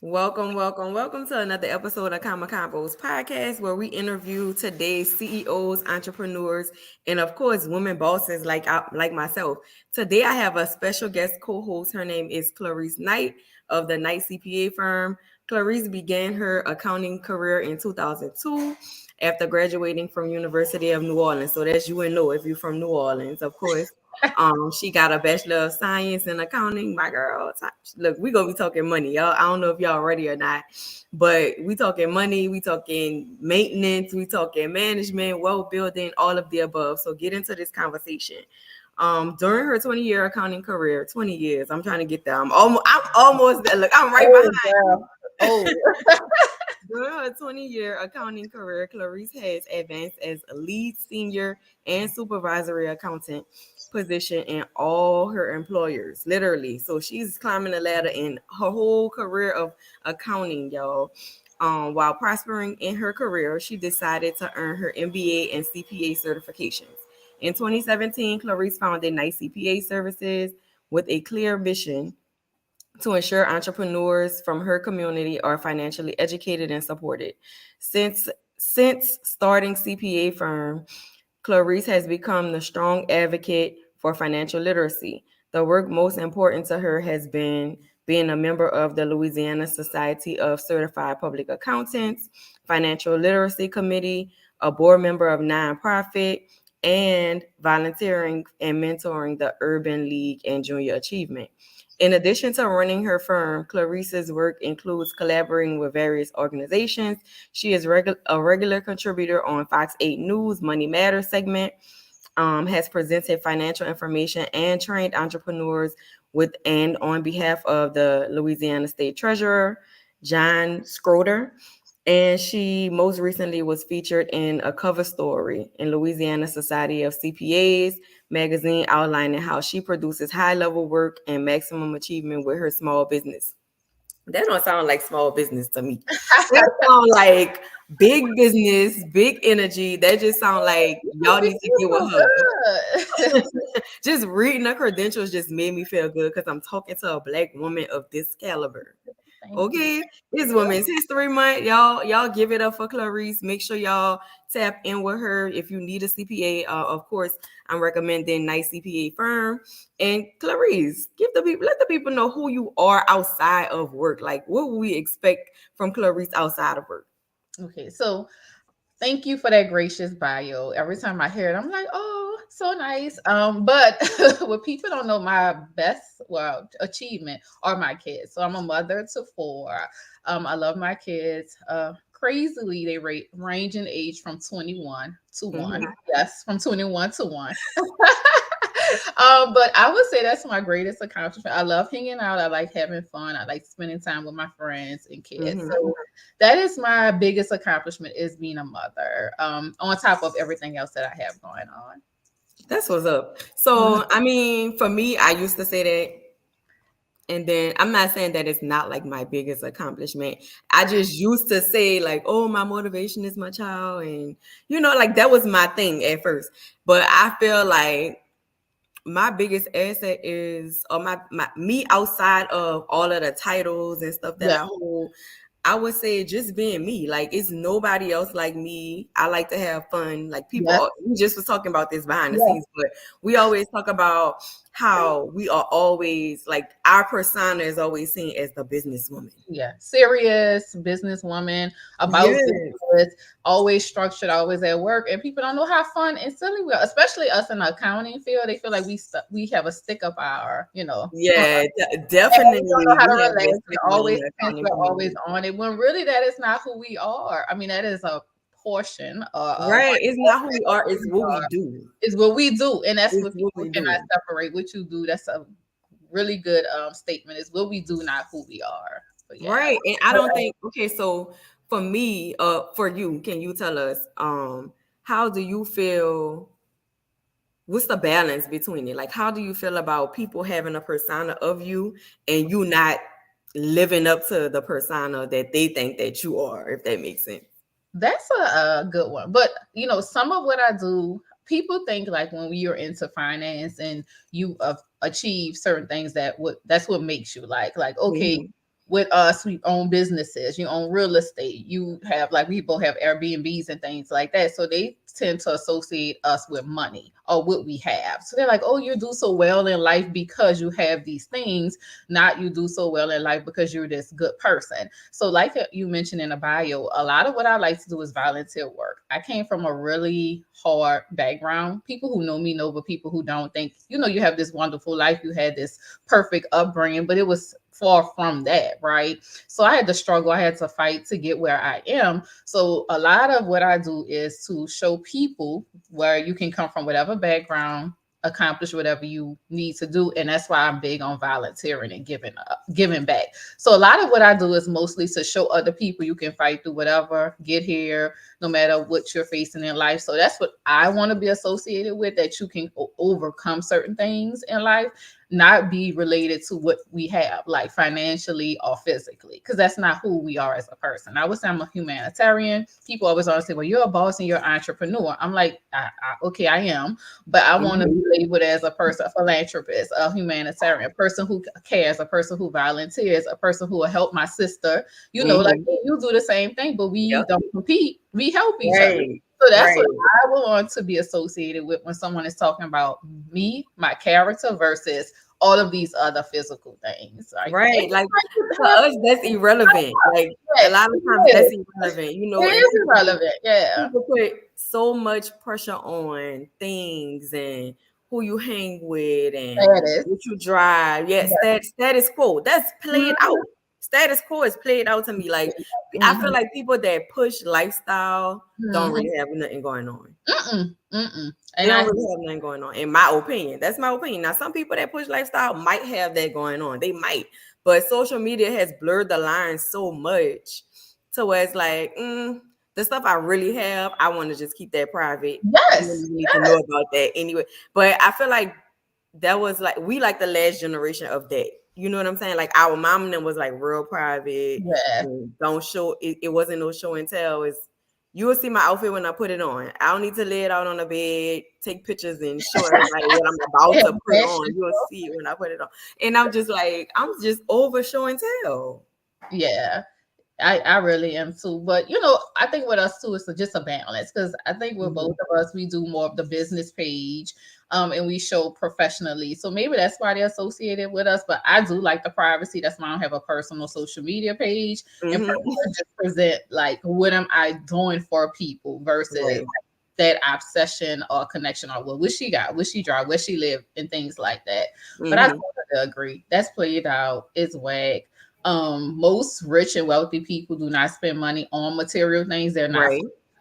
Welcome to another episode of Comma Convos Podcast, where we interview today's CEOs, entrepreneurs, and of course, women bosses like myself. Today, I have a special guest co-host. Her name is Cloreece Knight of the Knight CPA firm. Cloreece began her accounting career in 2002 after graduating from University of New Orleans. So that's UNO if you're from New Orleans, of course. She got a Bachelor of Science in accounting. My girl, look, we gonna be talking money, y'all. I don't know if y'all ready or not, but we talking money, we talking maintenance, we talking management, wealth building, all of the above. So get into this conversation. During her 20-year accounting career, 20 years, I'm trying to get there. I'm almost there. Look, I'm right behind you. During her 20-year accounting career, Cloreece has advanced as a lead senior and supervisory accountant position in all her employers, literally. So she's climbing the ladder in her whole career of accounting, y'all. While prospering in her career, she decided to earn her MBA and CPA certifications. In 2017, Cloreece founded Knight CPA Services with a clear mission to ensure entrepreneurs from her community are financially educated and supported. Since starting CPA firm, Cloreece has become the strong advocate for financial literacy. The work most important to her has been being a member of the Louisiana Society of Certified Public Accountants, Financial Literacy Committee, a board member of nonprofit, and volunteering and mentoring the Urban League and Junior Achievement. In addition to running her firm, Cloreece's work includes collaborating with various organizations. She is a regular contributor on Fox 8 News Money Matters segment, has presented financial information and trained entrepreneurs with and on behalf of the Louisiana State Treasurer, John Schroeder. And she most recently was featured in a cover story in Louisiana Society of CPAs magazine outlining how she produces high-level work and maximum achievement with her small business. That don't sound like small business to me. That sound like big business, big energy. That just sound like y'all need to get with her. Just reading the credentials just made me feel good because I'm talking to a Black woman of this caliber. Okay, it's Women's History Month. Y'all give it up for Cloreece. Make sure y'all tap in with her if you need a CPA. Of course, I'm recommending Knight CPA firm. And Cloreece, let the people know who you are outside of work. Like, what would we expect from Cloreece outside of work? Okay, so thank you for that gracious bio. Every time I hear it, I'm like, oh, so nice. But what people don't know, my best achievement are my kids. So I'm a mother to four. I love my kids. Crazily, they range in age from 21 to one. Mhm. Yes, from 21 to one. But I would say that's my greatest accomplishment. I love hanging out. I like having fun. I like spending time with my friends and kids. Mhm. So that is my biggest accomplishment is being a mother. On top of everything else that I have going on. That's what's up. So, I mean, for me, I used to say that. And then I'm not saying that it's not like my biggest accomplishment. I just used to say, like, oh, my motivation is my child. And, like that was my thing at first. But I feel like my biggest asset is, or my me outside of all of the titles and stuff that Yeah. I hold. I would say just being me. Like it's nobody else like me. I like to have fun. Like Yeah. we just was talking about this behind the Yeah. scenes, but we always talk about how we are always like our persona is always seen as the businesswoman. Yeah, serious businesswoman about Yes. business, always structured, always at work, and people don't know how fun and silly we are. Especially us in the accounting field, they feel like we have a stick up our, Yeah, and we don't know definitely. how to We have relax. that We're stigma in always the tense. accounting We're always community. on it. When really that is not who we are. I mean, that is a portion of Right. It's not who we are, it's what we do. is what we do, and that's It's what what people we cannot do. separate. What you do, that's a really good statement. Is what we do, not who we are. But yeah. Right. And I don't think okay, so for me, for you, can you tell us how do you feel what's the balance between it? Like how do you feel about people having a persona of you and you not living up to the persona that they think that you are, if that makes sense? That's a good one. But some of what I do, people think like when you're into finance and you achieve certain things that's what makes you like okay, Mhm. with us, we own businesses, you own real estate, you have like we both have Airbnbs and things like that. So they tend to associate us with money or what we have. So they're like, oh, you do so well in life because you have these things, not you do so well in life because you're this good person. So like you mentioned in a bio, a lot of what I like to do is volunteer work. I came from a really hard background. People who know me know, but people who don't think, you have this wonderful life, you had this perfect upbringing, but it was far from that, right? So I had to struggle, I had to fight to get where I am. So a lot of what I do is to show people where you can come from whatever background, accomplish whatever you need to do. And that's why I'm big on volunteering and giving back. So a lot of what I do is mostly to show other people you can fight through whatever, get here, no matter what you're facing in life. So that's what I want to be associated with, that you can overcome certain things in life, not be related to what we have, like financially or physically, because that's not who we are as a person. I would say I'm a humanitarian. People always say, well, you're a boss and you're an entrepreneur. I'm like, okay, I am, but I want to be labeled as a person, a philanthropist, a humanitarian, a person who cares, a person who volunteers, a person who will help my sister. Like you do the same thing, but we don't compete. We help each other. So that's what I would want to be associated with when someone is talking about me, my character, versus all of these other physical things. Right. Like for us, that's irrelevant. Like a lot of times that's irrelevant. It is irrelevant. Yeah. People put so much pressure on things and who you hang with and what you drive. Yes, status quo. That's played out. Status quo is played out to me. Like I feel like people that push lifestyle don't really have nothing going on. They don't really have nothing going on, in my opinion. That's my opinion. Now, some people that push lifestyle might have that going on. They might, but social media has blurred the line so much to where it's like, the stuff I really have, I want to just keep that private. Yes, you need to know about that anyway. But I feel like that was like we like the last generation of that. You know what I'm saying? Like our mom and them was like real private. Yeah. Don't show it. It wasn't no show and tell. You will see my outfit when I put it on. I don't need to lay it out on the bed, take pictures and show everybody what I'm about to put on. You'll see it when I put it on. And I'm just like, I'm just over show and tell. Yeah. I really am too. But, I think with us too, it's just a balance, because I think with both of us, we do more of the business page and we show professionally. So maybe that's why they're associated with us. But I do like the privacy. That's why I don't have a personal social media page and just present like what am I doing for people versus that obsession or connection or what she got, what she drive, where she live, and things like that. But I totally agree. That's played out. It's whack. Most rich and wealthy people do not spend money on material things. They're not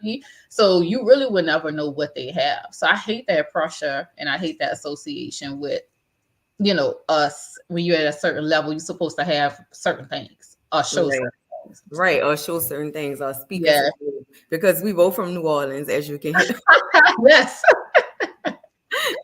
free. So you really would never know what they have. So I hate that pressure and I hate that association with, us. When you're at a certain level, you're supposed to have certain things or show certain things. Right, or show certain things or speak because we both from New Orleans, as you can hear. Yes. So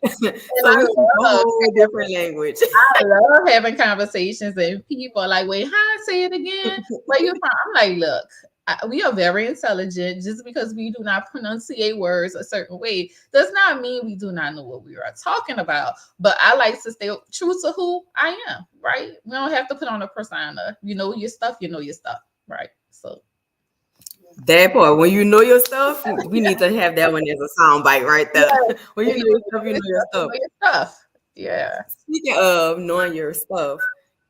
we speak a whole different language. I love having conversations and people are like, wait, how? Say it again. Where you from? I'm like, look, we are very intelligent. Just because we do not pronunciate words a certain way does not mean we do not know what we are talking about. But I like to stay true to who I am, right? We don't have to put on a persona. You know your stuff, right? So that part, when you know your stuff, we need to have that one as a sound bite right there. When you know your stuff, you know your stuff. Yeah. Speaking of knowing your stuff,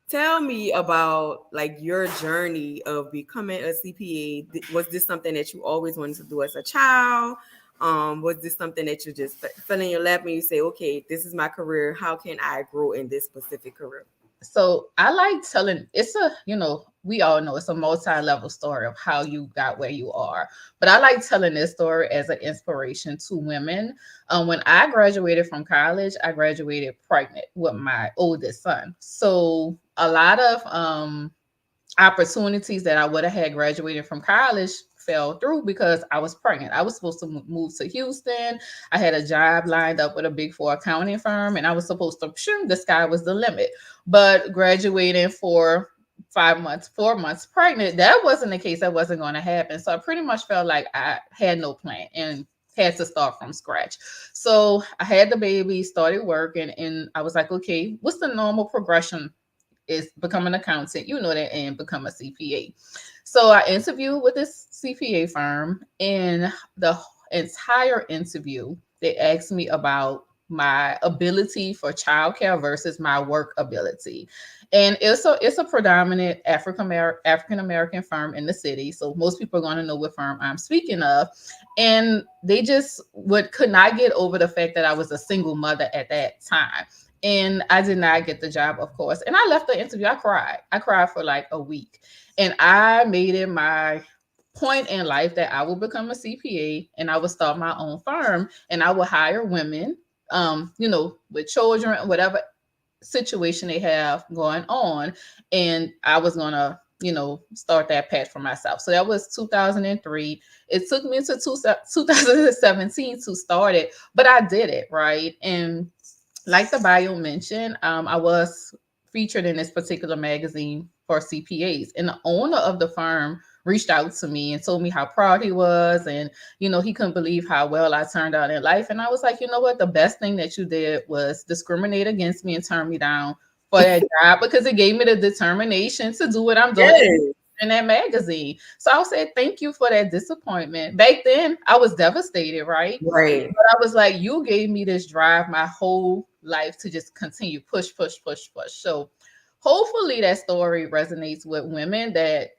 tell me about like your journey of becoming a CPA. Was this something that you always wanted to do as a child? Was this something that you just fell in your lap and you say, okay, this is my career. How can I grow in this specific career? So I like telling, we all know it's a multi-level story of how you got where you are. But I like telling this story as an inspiration to women. When I graduated from college, I graduated pregnant with my oldest son. So a lot of opportunities that I would have had graduating from college fell through because I was pregnant. I was supposed to move to Houston. I had a job lined up with a Big Four accounting firm, and I was supposed to, the sky was the limit. But graduating for 4 months pregnant, that wasn't the case. That wasn't going to happen. So I pretty much felt like I had no plan and had to start from scratch. So I had the baby, started working, and I was like, okay, what's the normal progression is become an accountant, you know that, and become a CPA. So I interviewed with this CPA firm, and the entire interview, they asked me about my ability for childcare versus my work ability. And it's a predominant African American firm in the city. So most people are going to know what firm I'm speaking of. And they just could not get over the fact that I was a single mother at that time. And I did not get the job, of course. And I left the interview. I cried. I cried for like a week. And I made it my point in life that I will become a CPA and I will start my own firm and I will hire women, with children, whatever situation they have going on. And I was going to, start that path for myself. So that was 2003. It took me to 2017 to start it, but I did it, right? And like the bio mentioned, I was featured in this particular magazine for CPAs, and the owner of the firm reached out to me and told me how proud he was, and he couldn't believe how well I turned out in life. And I was like, you know what, the best thing that you did was discriminate against me and turn me down for that job, because it gave me the determination to do what I'm doing. Yes. In that magazine. So I said, thank you for that disappointment. Back then, I was devastated, right? Right. But I was like, you gave me this drive my whole life to just continue, push. So hopefully that story resonates with women that,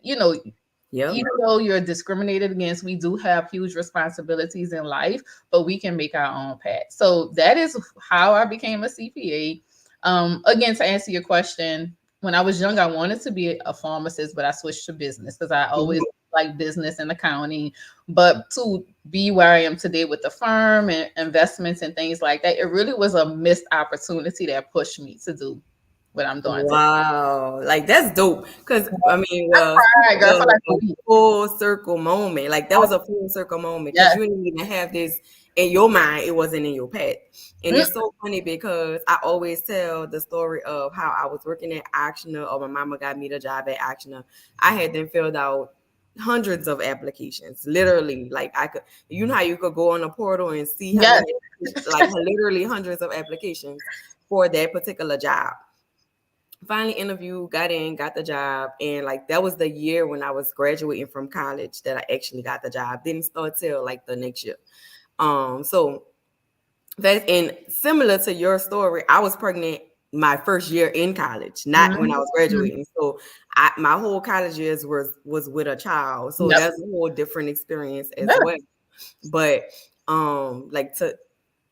Yep. even though you're discriminated against, we do have huge responsibilities in life, but we can make our own path. So that is how I became a CPA. Again, to answer your question, when I was young, I wanted to be a pharmacist, but I switched to business because I always like business and accounting. But to be where I am today with the firm and investments and things like that, it really was a missed opportunity that pushed me to do what I'm doing. Wow, like that's dope. Because I mean, well, I cried, girl, for like a a week. full circle moment. Like that was a full circle moment because Yes. you didn't even have this in your mind. It wasn't in your path, and it's so funny because I always tell the story of how I was working at Actioner, or my mama got me the job at Actioner. I had them filled out hundreds of applications, literally. Like I could, how you could go on a portal and see how Yes. many, like literally hundreds of applications for that particular job. Finally interviewed, got in, got the job, and like that was the year when I was graduating from college that I actually got the job. Didn't start till like the next year. So that's, and similar to your story, I was pregnant my first year in college, not when I was graduating. So my whole college years was with a child. So that's a whole different experience as well. But like to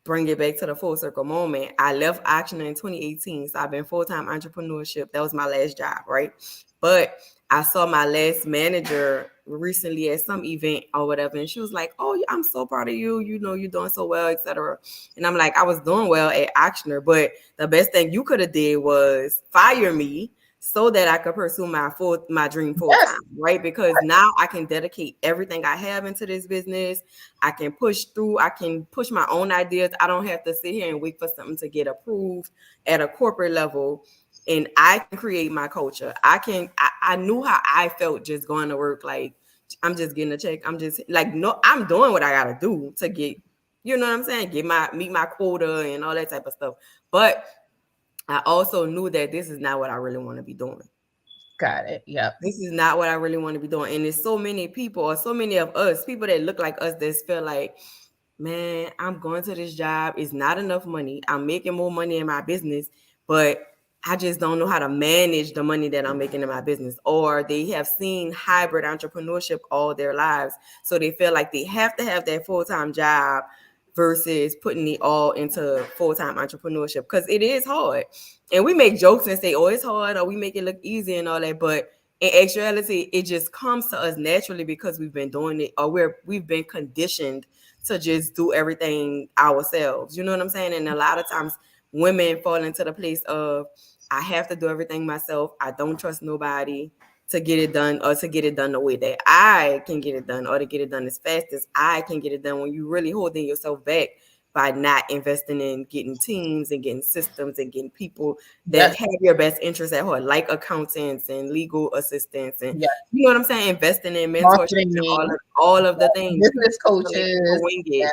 bring it back to the full circle moment, I left Action in 2018. So I've been full-time entrepreneurship. That was my last job, right? But I saw my last manager recently at some event or whatever, and she was like, "Oh, I'm so proud of you. You're doing so well, etc." And I'm like, I was doing well at Actioner, but the best thing you could have did was fire me so that I could pursue my dream full time, right? Because now I can dedicate everything I have into this business. I can push through. I can push my own ideas. I don't have to sit here and wait for something to get approved at a corporate level. And I can create my culture. I knew how I felt just going to work. Like, I'm just getting a check. I'm just like, no, I'm doing what I got to do to get, you know what I'm saying? Meet my quota and all that type of stuff. But I also knew that this is not what I really want to be doing. Got it. Yep. This is not what I really want to be doing. And there's so many people, or so many of us, people that look like us, that feel like, man, I'm going to this job. It's not enough money. I'm making more money in my business, but I just don't know how to manage the money that I'm making in my business. Or they have seen hybrid entrepreneurship all their lives. So they feel like they have to have that full-time job versus putting it all into full-time entrepreneurship, because it is hard. And we make jokes and say, oh, it's hard, or we make it look easy and all that. But in actuality, it just comes to us naturally because we've been doing it, or we've been conditioned to just do everything ourselves. You know what I'm saying? And a lot of times women fall into the place of, I have to do everything myself. I don't trust nobody to get it done, or to get it done the way that I can get it done, or to get it done as fast as I can get it done, when you really holding yourself back by not investing in getting teams and getting systems and getting people that have your best interests at heart, like accountants and legal assistants, and you know what I'm saying? Investing in mentorship, all of the things. Business coaches. Wing it.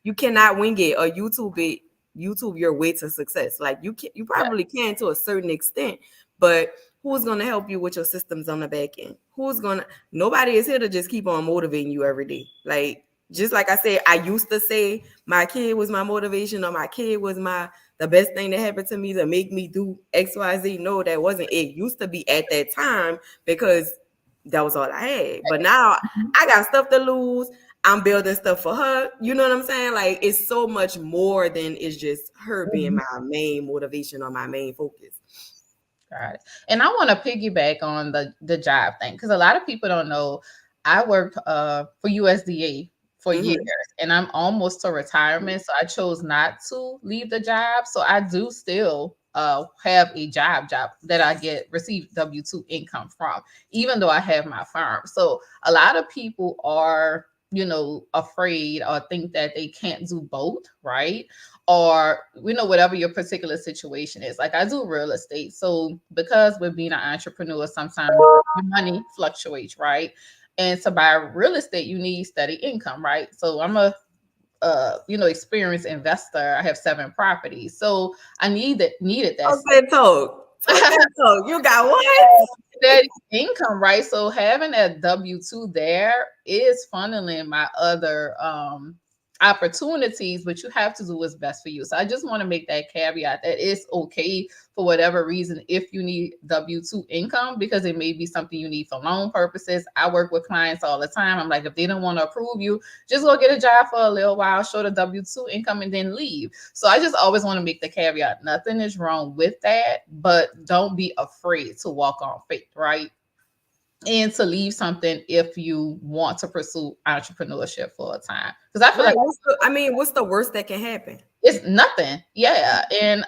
You cannot wing it or YouTube your way to success. Like you probably can to a certain extent, but who's going to help you with your systems on the back end? Nobody is here to just keep on motivating you every day. Like, just like I said, I used to say my kid was my motivation, or my kid was the best thing that happened to me to make me do XYZ. No, that wasn't it. Used to be at that time because that was all I had. But now I got stuff to lose. I'm building stuff for her. You know what I'm saying? Like, it's so much more than it's just her being my main motivation or my main focus. Got it. And I want to piggyback on the job thing, because a lot of people don't know I worked for USDA for years, and I'm almost to retirement. So I chose not to leave the job. So I do still have a job that I receive W-2 income from, even though I have my firm. So a lot of people are, afraid or think that they can't do both, right? Or, whatever your particular situation is. Like, I do real estate. So because with being an entrepreneur, sometimes your money fluctuates, right? And to buy real estate, you need steady income, right? So I'm a experienced investor. I have 7 properties. So I needed that. Okay, talk. You got what? That income, right? So having that W-2 there is funneling my other opportunities, but you have to do what's best for you. So I just want to make that caveat that it's okay for whatever reason if you need W-2 income, because it may be something you need for loan purposes. I work with clients all the time. I'm like, if they don't want to approve you, just go get a job for a little while, show the W-2 income, and then leave. So I just always want to make the caveat, nothing is wrong with that, but don't be afraid to walk on faith, right? And to leave something if you want to pursue entrepreneurship full time. Because I feel like what's the worst that can happen? It's nothing. Yeah. And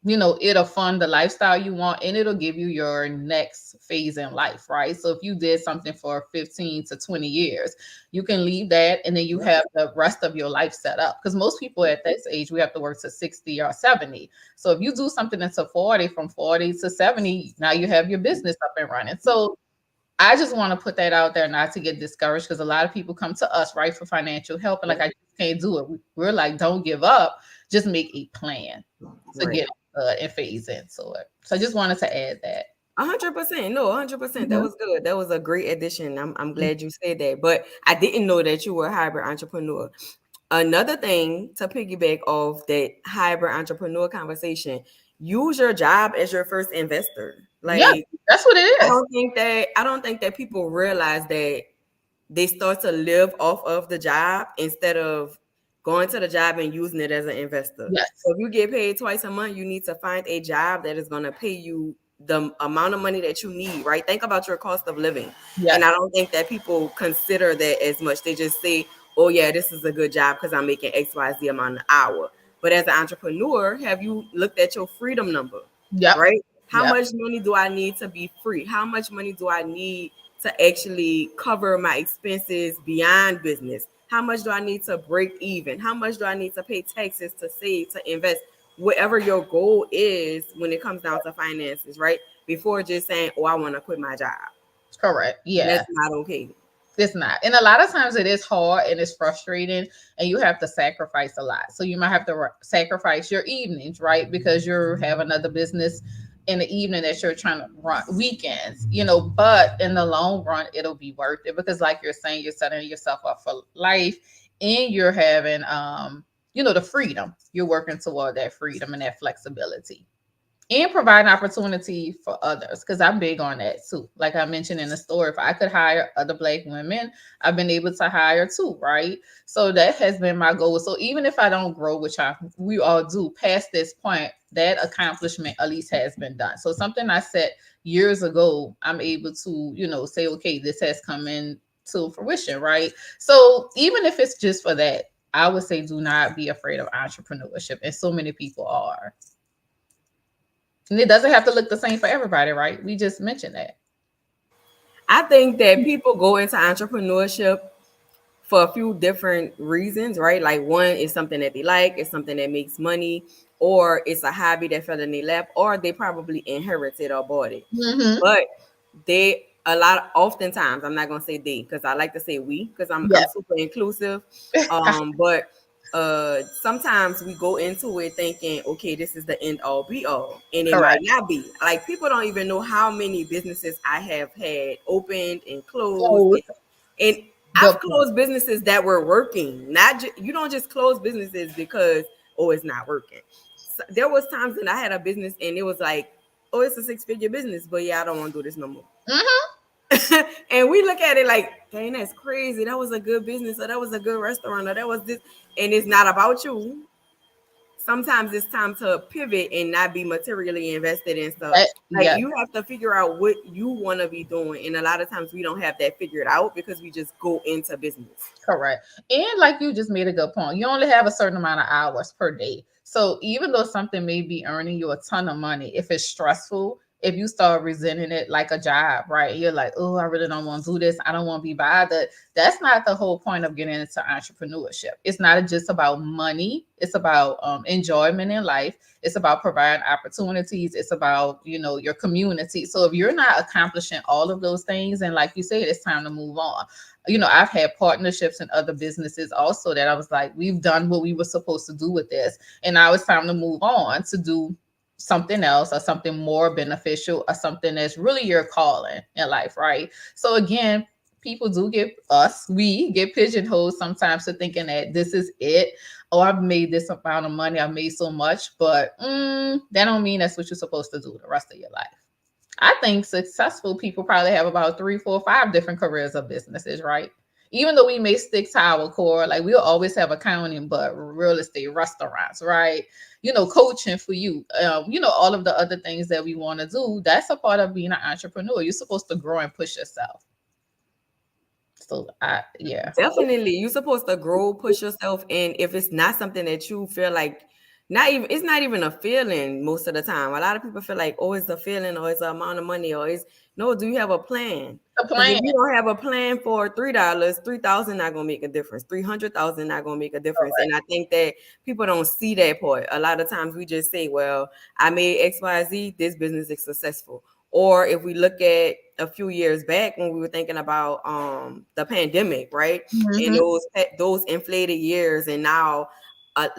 it'll fund the lifestyle you want, and it'll give you your next phase in life, right? So if you did something for 15 to 20 years, you can leave that, and then you have the rest of your life set up. Because most people at this age, we have to work to 60 or 70. So if you do something into 40, from 40 to 70, now you have your business up and running. So I just want to put that out there, not to get discouraged, because a lot of people come to us, right, for financial help, and like, I just can't do it. We're like, don't give up, just make a plan to get and phase into it. So I just wanted to add that. 100%. No, 100%. That was good. That was a great addition. I'm glad you said that. But I didn't know that you were a hybrid entrepreneur. Another thing to piggyback off that hybrid entrepreneur conversation, use your job as your first investor. Like, yeah, that's what it is. I don't think that people realize that they start to live off of the job instead of going to the job and using it as an investor. Yes. So if you get paid twice a month, you need to find a job that is going to pay you the amount of money that you need, right? Think about your cost of living. Yes. And I don't think that people consider that as much. They just say, oh yeah, this is a good job because I'm making XYZ amount an hour. But as an entrepreneur, have you looked at your freedom number? Yeah. Right? How much money do I need to be free? How much money do I need to actually cover my expenses beyond business? How much do I need to break even? How much do I need to pay taxes, to save, to invest? Whatever your goal is when it comes down to finances, right? Before just saying, oh, I want to quit my job. Correct. Yeah. That's not okay. It's not. And a lot of times it is hard and it's frustrating, and you have to sacrifice a lot. So you might have to sacrifice your evenings, right? Because you have another business in the evening that you're trying to run, weekends, but in the long run, it'll be worth it, because like you're saying, you're setting yourself up for life, and you're having, the freedom. You're working toward that freedom and that flexibility, and provide opportunity for others. Because I'm big on that too. Like I mentioned in the story, if I could hire other Black women, I've been able to hire too, right? So that has been my goal. So even if I don't grow, which we all do past this point, that accomplishment at least has been done. So something I set years ago, I'm able to, say, okay, this has come into fruition, right? So even if it's just for that, I would say do not be afraid of entrepreneurship. And so many people are. And it doesn't have to look the same for everybody, right? We just mentioned that. I think that people go into entrepreneurship for a few different reasons, right? Like, one is something that they like, it's something that makes money, or it's a hobby that fell in their lap, or they probably inherited or bought it. Mm-hmm. But oftentimes, I'm not gonna say they, because I like to say we, because I'm super inclusive. But sometimes we go into it thinking, okay, this is the end all be all, and it might Correct. not be. Like, people don't even know how many businesses I have had opened and closed, So and I've good point. closed businesses that were working. Not you don't just close businesses because, oh, it's not working. So there was times that I had a business and it was like, oh, it's a 6-figure business, but yeah, I don't want to do this no more. Mm-hmm. And we look at it like, dang, that's crazy. That was a good business, or that was a good restaurant, or that was this. And it's not about you. Sometimes it's time to pivot and not be materially invested in stuff. Like, Yeah, you have to figure out what you want to be doing. And a lot of times we don't have that figured out because we just go into business. correct. And like you just made a good point. You only have a certain amount of hours per day. So even though something may be earning you a ton of money, if it's stressful, if you start resenting it like a job, right? You're like, oh, I really don't want to do this. I don't want to be bothered. That's not the whole point of getting into entrepreneurship. It's not just about money. It's about enjoyment in life. It's about providing opportunities. It's about, your community. So if you're not accomplishing all of those things, and like you said, it's time to move on. I've had partnerships in other businesses also that I was like, we've done what we were supposed to do with this. And now it's time to move on to do something else, or something more beneficial, or something that's really your calling in life, right? So again, we get pigeonholed sometimes to thinking that this is it. Oh, I've made this amount of money, I've made so much, but that don't mean that's what you're supposed to do the rest of your life. I think successful people probably have about 3, 4, 5 different careers or businesses, right? Even though we may stick to our core, like we'll always have accounting, but real estate, restaurants, right? Coaching for you, all of the other things that we want to do. That's a part of being an entrepreneur. You're supposed to grow and push yourself. So, yeah. Definitely. You're supposed to grow, push yourself. And if it's not something that you feel like, it's not even a feeling most of the time. A lot of people feel like, oh, it's a feeling, or it's the amount of money, or it's no, do you have a plan? The Because if plan. you don't have a plan for $3, 3,000 not gonna make a difference. 300,000 not gonna make a difference. And I think that people don't see that part. A lot of times we just say, well, I made XYZ, this business is successful. Or if we look at a few years back when we were thinking about the pandemic, right? And Mm-hmm. those inflated years, and now,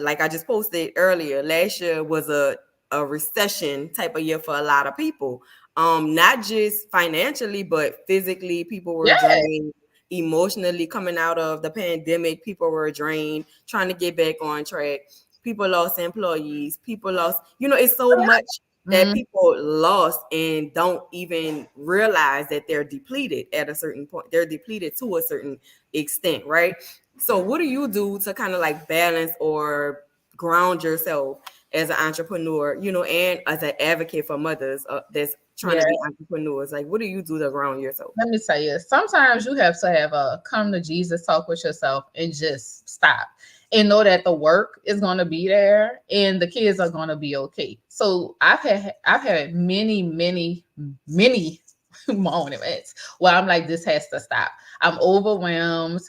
like I just posted earlier, last year was a recession type of year for a lot of people. Not just financially, but physically, people were Yeah. drained. Emotionally, coming out of the pandemic, people were drained, trying to get back on track. People lost employees. People lost, it's so much that Mm-hmm. people lost and don't even realize that they're depleted at a certain point. They're depleted to a certain extent, right? So what do you do to kind of like balance or ground yourself as an entrepreneur, and as an advocate for mothers that's trying Yeah. to be entrepreneurs? Like, what do you do to ground yourself? Let me tell you, sometimes you have to have a come to Jesus talk with yourself and just stop and know that the work is going to be there and the kids are going to be okay. So I've had many, many, many moments where I'm like, this has to stop. I'm overwhelmed.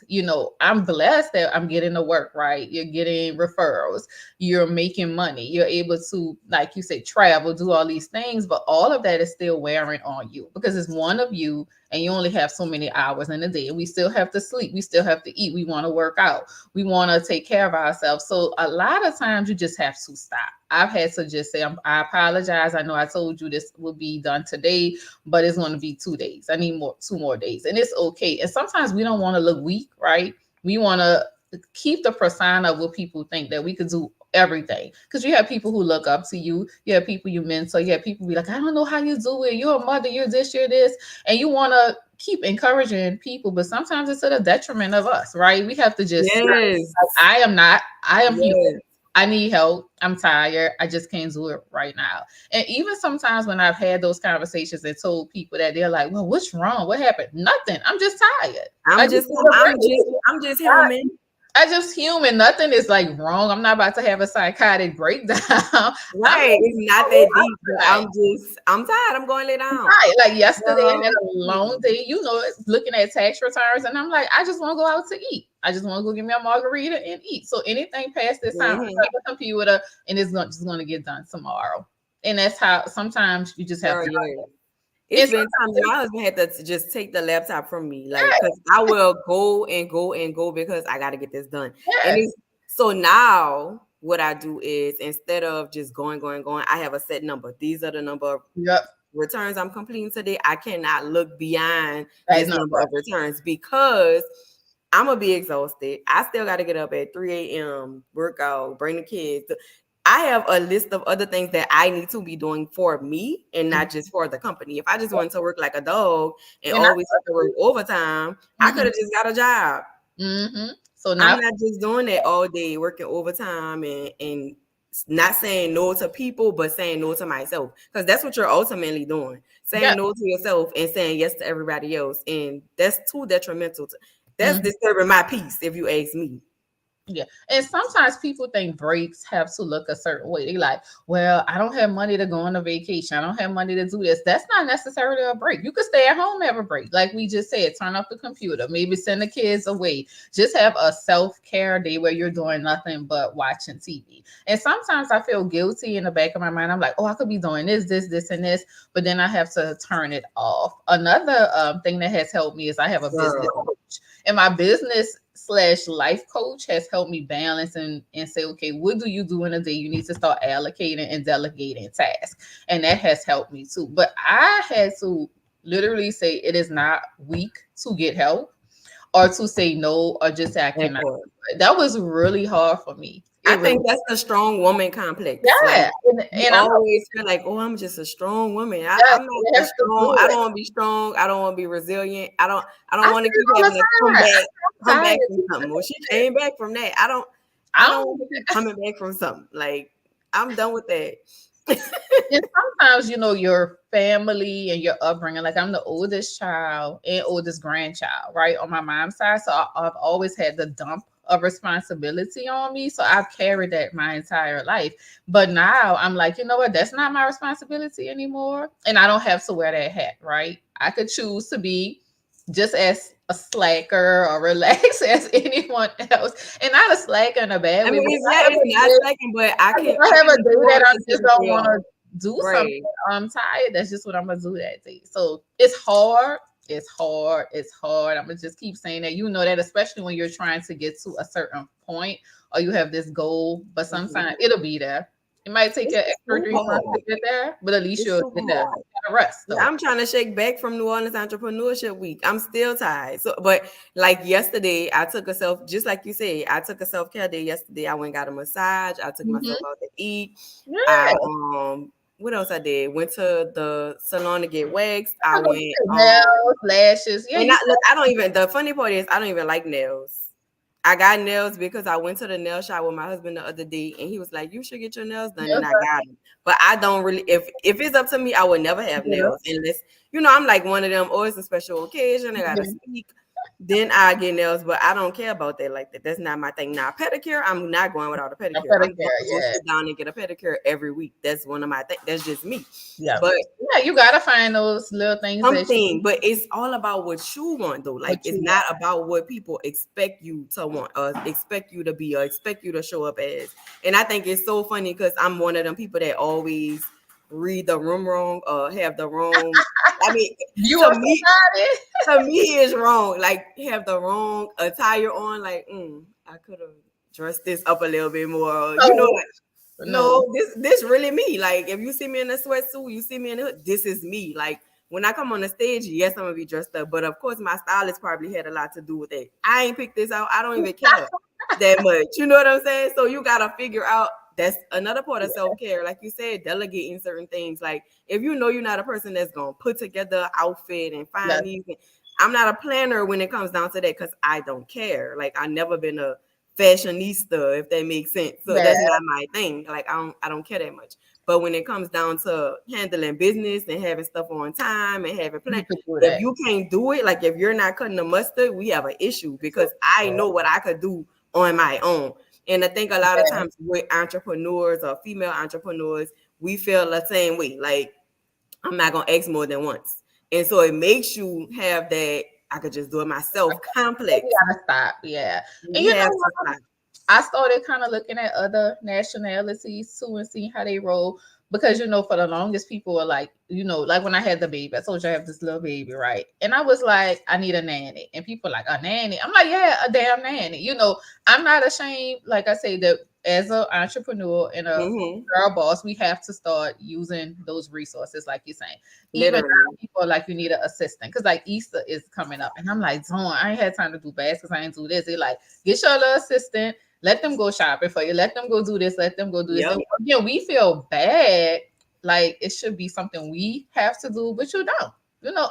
I'm blessed that I'm getting to work, right? You're getting referrals, you're making money, you're able to, like you say, travel, do all these things, but all of that is still wearing on you because it's one of you and you only have so many hours in a day. We still have to sleep, we still have to eat, we want to work out, we want to take care of ourselves. So a lot of times you just have to stop. I've had to just say, I apologize. I know I told you this will be done today, but it's going to be 2 days. I need 2 more days. And it's okay. And sometimes we don't want to look weak, right? We want to keep the persona of what people think that we could do everything. Because you have people who look up to you. You have people you mentor. You have people be like, I don't know how you do it. You're a mother. You're this, you're this. And you want to keep encouraging people, but sometimes it's to the detriment of us, right? We have to just, Yes. I am human. Yes. I need help. I'm tired. I just can't do it right now. And even sometimes when I've had those conversations and told people that, they're like, well, what's wrong? What happened? Nothing. I'm just tired. I'm just human. I just human. Nothing is like wrong. I'm not about to have a psychotic breakdown. Right. It's not that deep, but I'm tired. I'm going to lay down. Right. Like yesterday, I had a long day, looking at tax returns, and I'm like, I just want to go out to eat. I just want to go get me a margarita and eat. So anything past this time, I'm the computer, and it's just going to get done tomorrow. And that's how sometimes you just have to. It's been times my husband had to just take the laptop from me, like, because I will go and go and go because I got to get this done. Yes. And So now what I do is instead of just going, I have a set number. These are the number of Yep. returns I'm completing today. I cannot look beyond That this number number. of returns because I'm gonna be exhausted. I still got to get up at 3 a.m., work out, bring the kids. I have a list of other things that I need to be doing for me and not just for the company. If I just wanted to work like a dog and And I, always have to work overtime, I could have just got a job. So I'm now, not just doing that all day, working overtime and not saying no to people, but saying no to myself. Because that's what you're ultimately doing. yeah. Saying no to yourself and saying yes to everybody else. And that's too detrimental. That's disturbing my peace, if you ask me. Yeah. And sometimes people think breaks have to look a certain way. They like, well, I don't have money to go on a vacation. I don't have money to do this. That's not necessarily a break. You could stay at home, have a break. Like we just said, turn off the computer, maybe send the kids away. Just have a self-care day where you're doing nothing but watching TV. And sometimes I feel guilty in the back of my mind. I'm like, oh, I could be doing this, and this, but then I have to turn it off. Another thing that has helped me is I have a business coach. And my business/life coach has helped me balance and say, okay, what do you do in a day? You need to start allocating and delegating tasks. And that has helped me too. But I had to literally say it is not weak to get help or to say no or just say I cannot. That was really hard for me. I think that's the strong woman complex. Yeah. Like you And always feel like, oh, I'm just a strong woman. I'm not strong. I don't want to be strong. I don't want to be resilient. I don't want to keep having to come back from something. Well, she came back from that. I don't want to keep coming back from something. Like I'm done with that. And sometimes, your family and your upbringing, like I'm the oldest child and oldest grandchild, right? On my mom's side. So I've always had the dump of responsibility on me. So I've carried that my entire life. But now I'm like, you know what? That's not my responsibility anymore. And I don't have to wear that hat, right? I could choose to be just as a slacker or relax as anyone else, and not a slacker in a bad way. It's not slacking, but I can't. I have a day that I just don't want to do right. something. I'm tired. That's just what I'm gonna do that day. So it's hard. It's hard. I'm gonna just keep saying that. You know that, especially when you're trying to get to a certain point or you have this goal, but sometimes it'll be there. It might take an extra 3 months to get there, but at least you'll get there. You gotta rest. Yeah, I'm trying to shake back from New Orleans Entrepreneurship Week. I'm still tired. So, but like yesterday, I took a just like you said, I took a self-care day yesterday. I went and got a massage. I took myself out to eat. Yeah. What else I did? Went to the salon to get waxed. I went nails, lashes. Yeah. And I don't even. The funny part is, I don't even like nails. I got nails because I went to the nail shop with my husband the other day, and he was like, "You should get your nails done," and I got them. But I don't really. If it's up to me, I would never have nails unless I'm like one of them. Oh, it's a special occasion. I gotta speak. Then I get nails, but I don't care about that like that. That's not my thing. Now, pedicure, I'm not going without a pedicure. I'm going to sit down and get a pedicure every week. That's one of my things. That's just me. Yeah. But yeah, you gotta find those little things. But it's all about what you want, though. Like it's not about what people expect you to want, or expect you to be, or expect you to show up as. And I think it's so funny because I'm one of them people that always read the room wrong or have the wrong. I mean, to me, it's wrong. Like have the wrong attire on. Like I could have dressed this up a little bit more. No, this really me. Like if you see me in a sweatsuit, you see me in the hood, this is me. Like when I come on the stage, yes, I'm gonna be dressed up. But of course, my stylist probably had a lot to do with it. I ain't picked this out. I don't even care that much. You know what I'm saying? So you gotta figure out. That's another part of self-care. Like you said, delegating certain things. Like if you know you're not a person that's going to put together an outfit and find these. I'm not a planner when it comes down to that because I don't care. Like I've never been a fashionista, if that makes sense. So that's not my thing. Like I don't care that much. But when it comes down to handling business and having stuff on time and having plans, if you can't do it, like if you're not cutting the mustard, we have an issue because I know what I could do on my own. And I think a lot of times with entrepreneurs or female entrepreneurs, we feel the same way. Like, I'm not going to ask more than once. And so it makes you have that, I could just do it myself complex. You gotta stop. Yeah. And I started kind of looking at other nationalities too and seeing how they roll. because for the longest people were like, like when I had the baby, I told you I have this little baby, right? And I was like, I need a nanny, and people like, a nanny? I'm like, yeah, a damn nanny. I'm not ashamed. Like I say, that as an entrepreneur and a Mm-hmm. girl boss, we have to start using those resources, like you're saying. Even Literally. now, people are like, you need an assistant, because like Easter is coming up, and I'm like, I ain't had time to do baskets, I ain't do this. They like, get your little assistant, let them go shopping for you, let them go do this, let them go do this. Yep. And we feel bad, like it should be something we have to do, but you don't.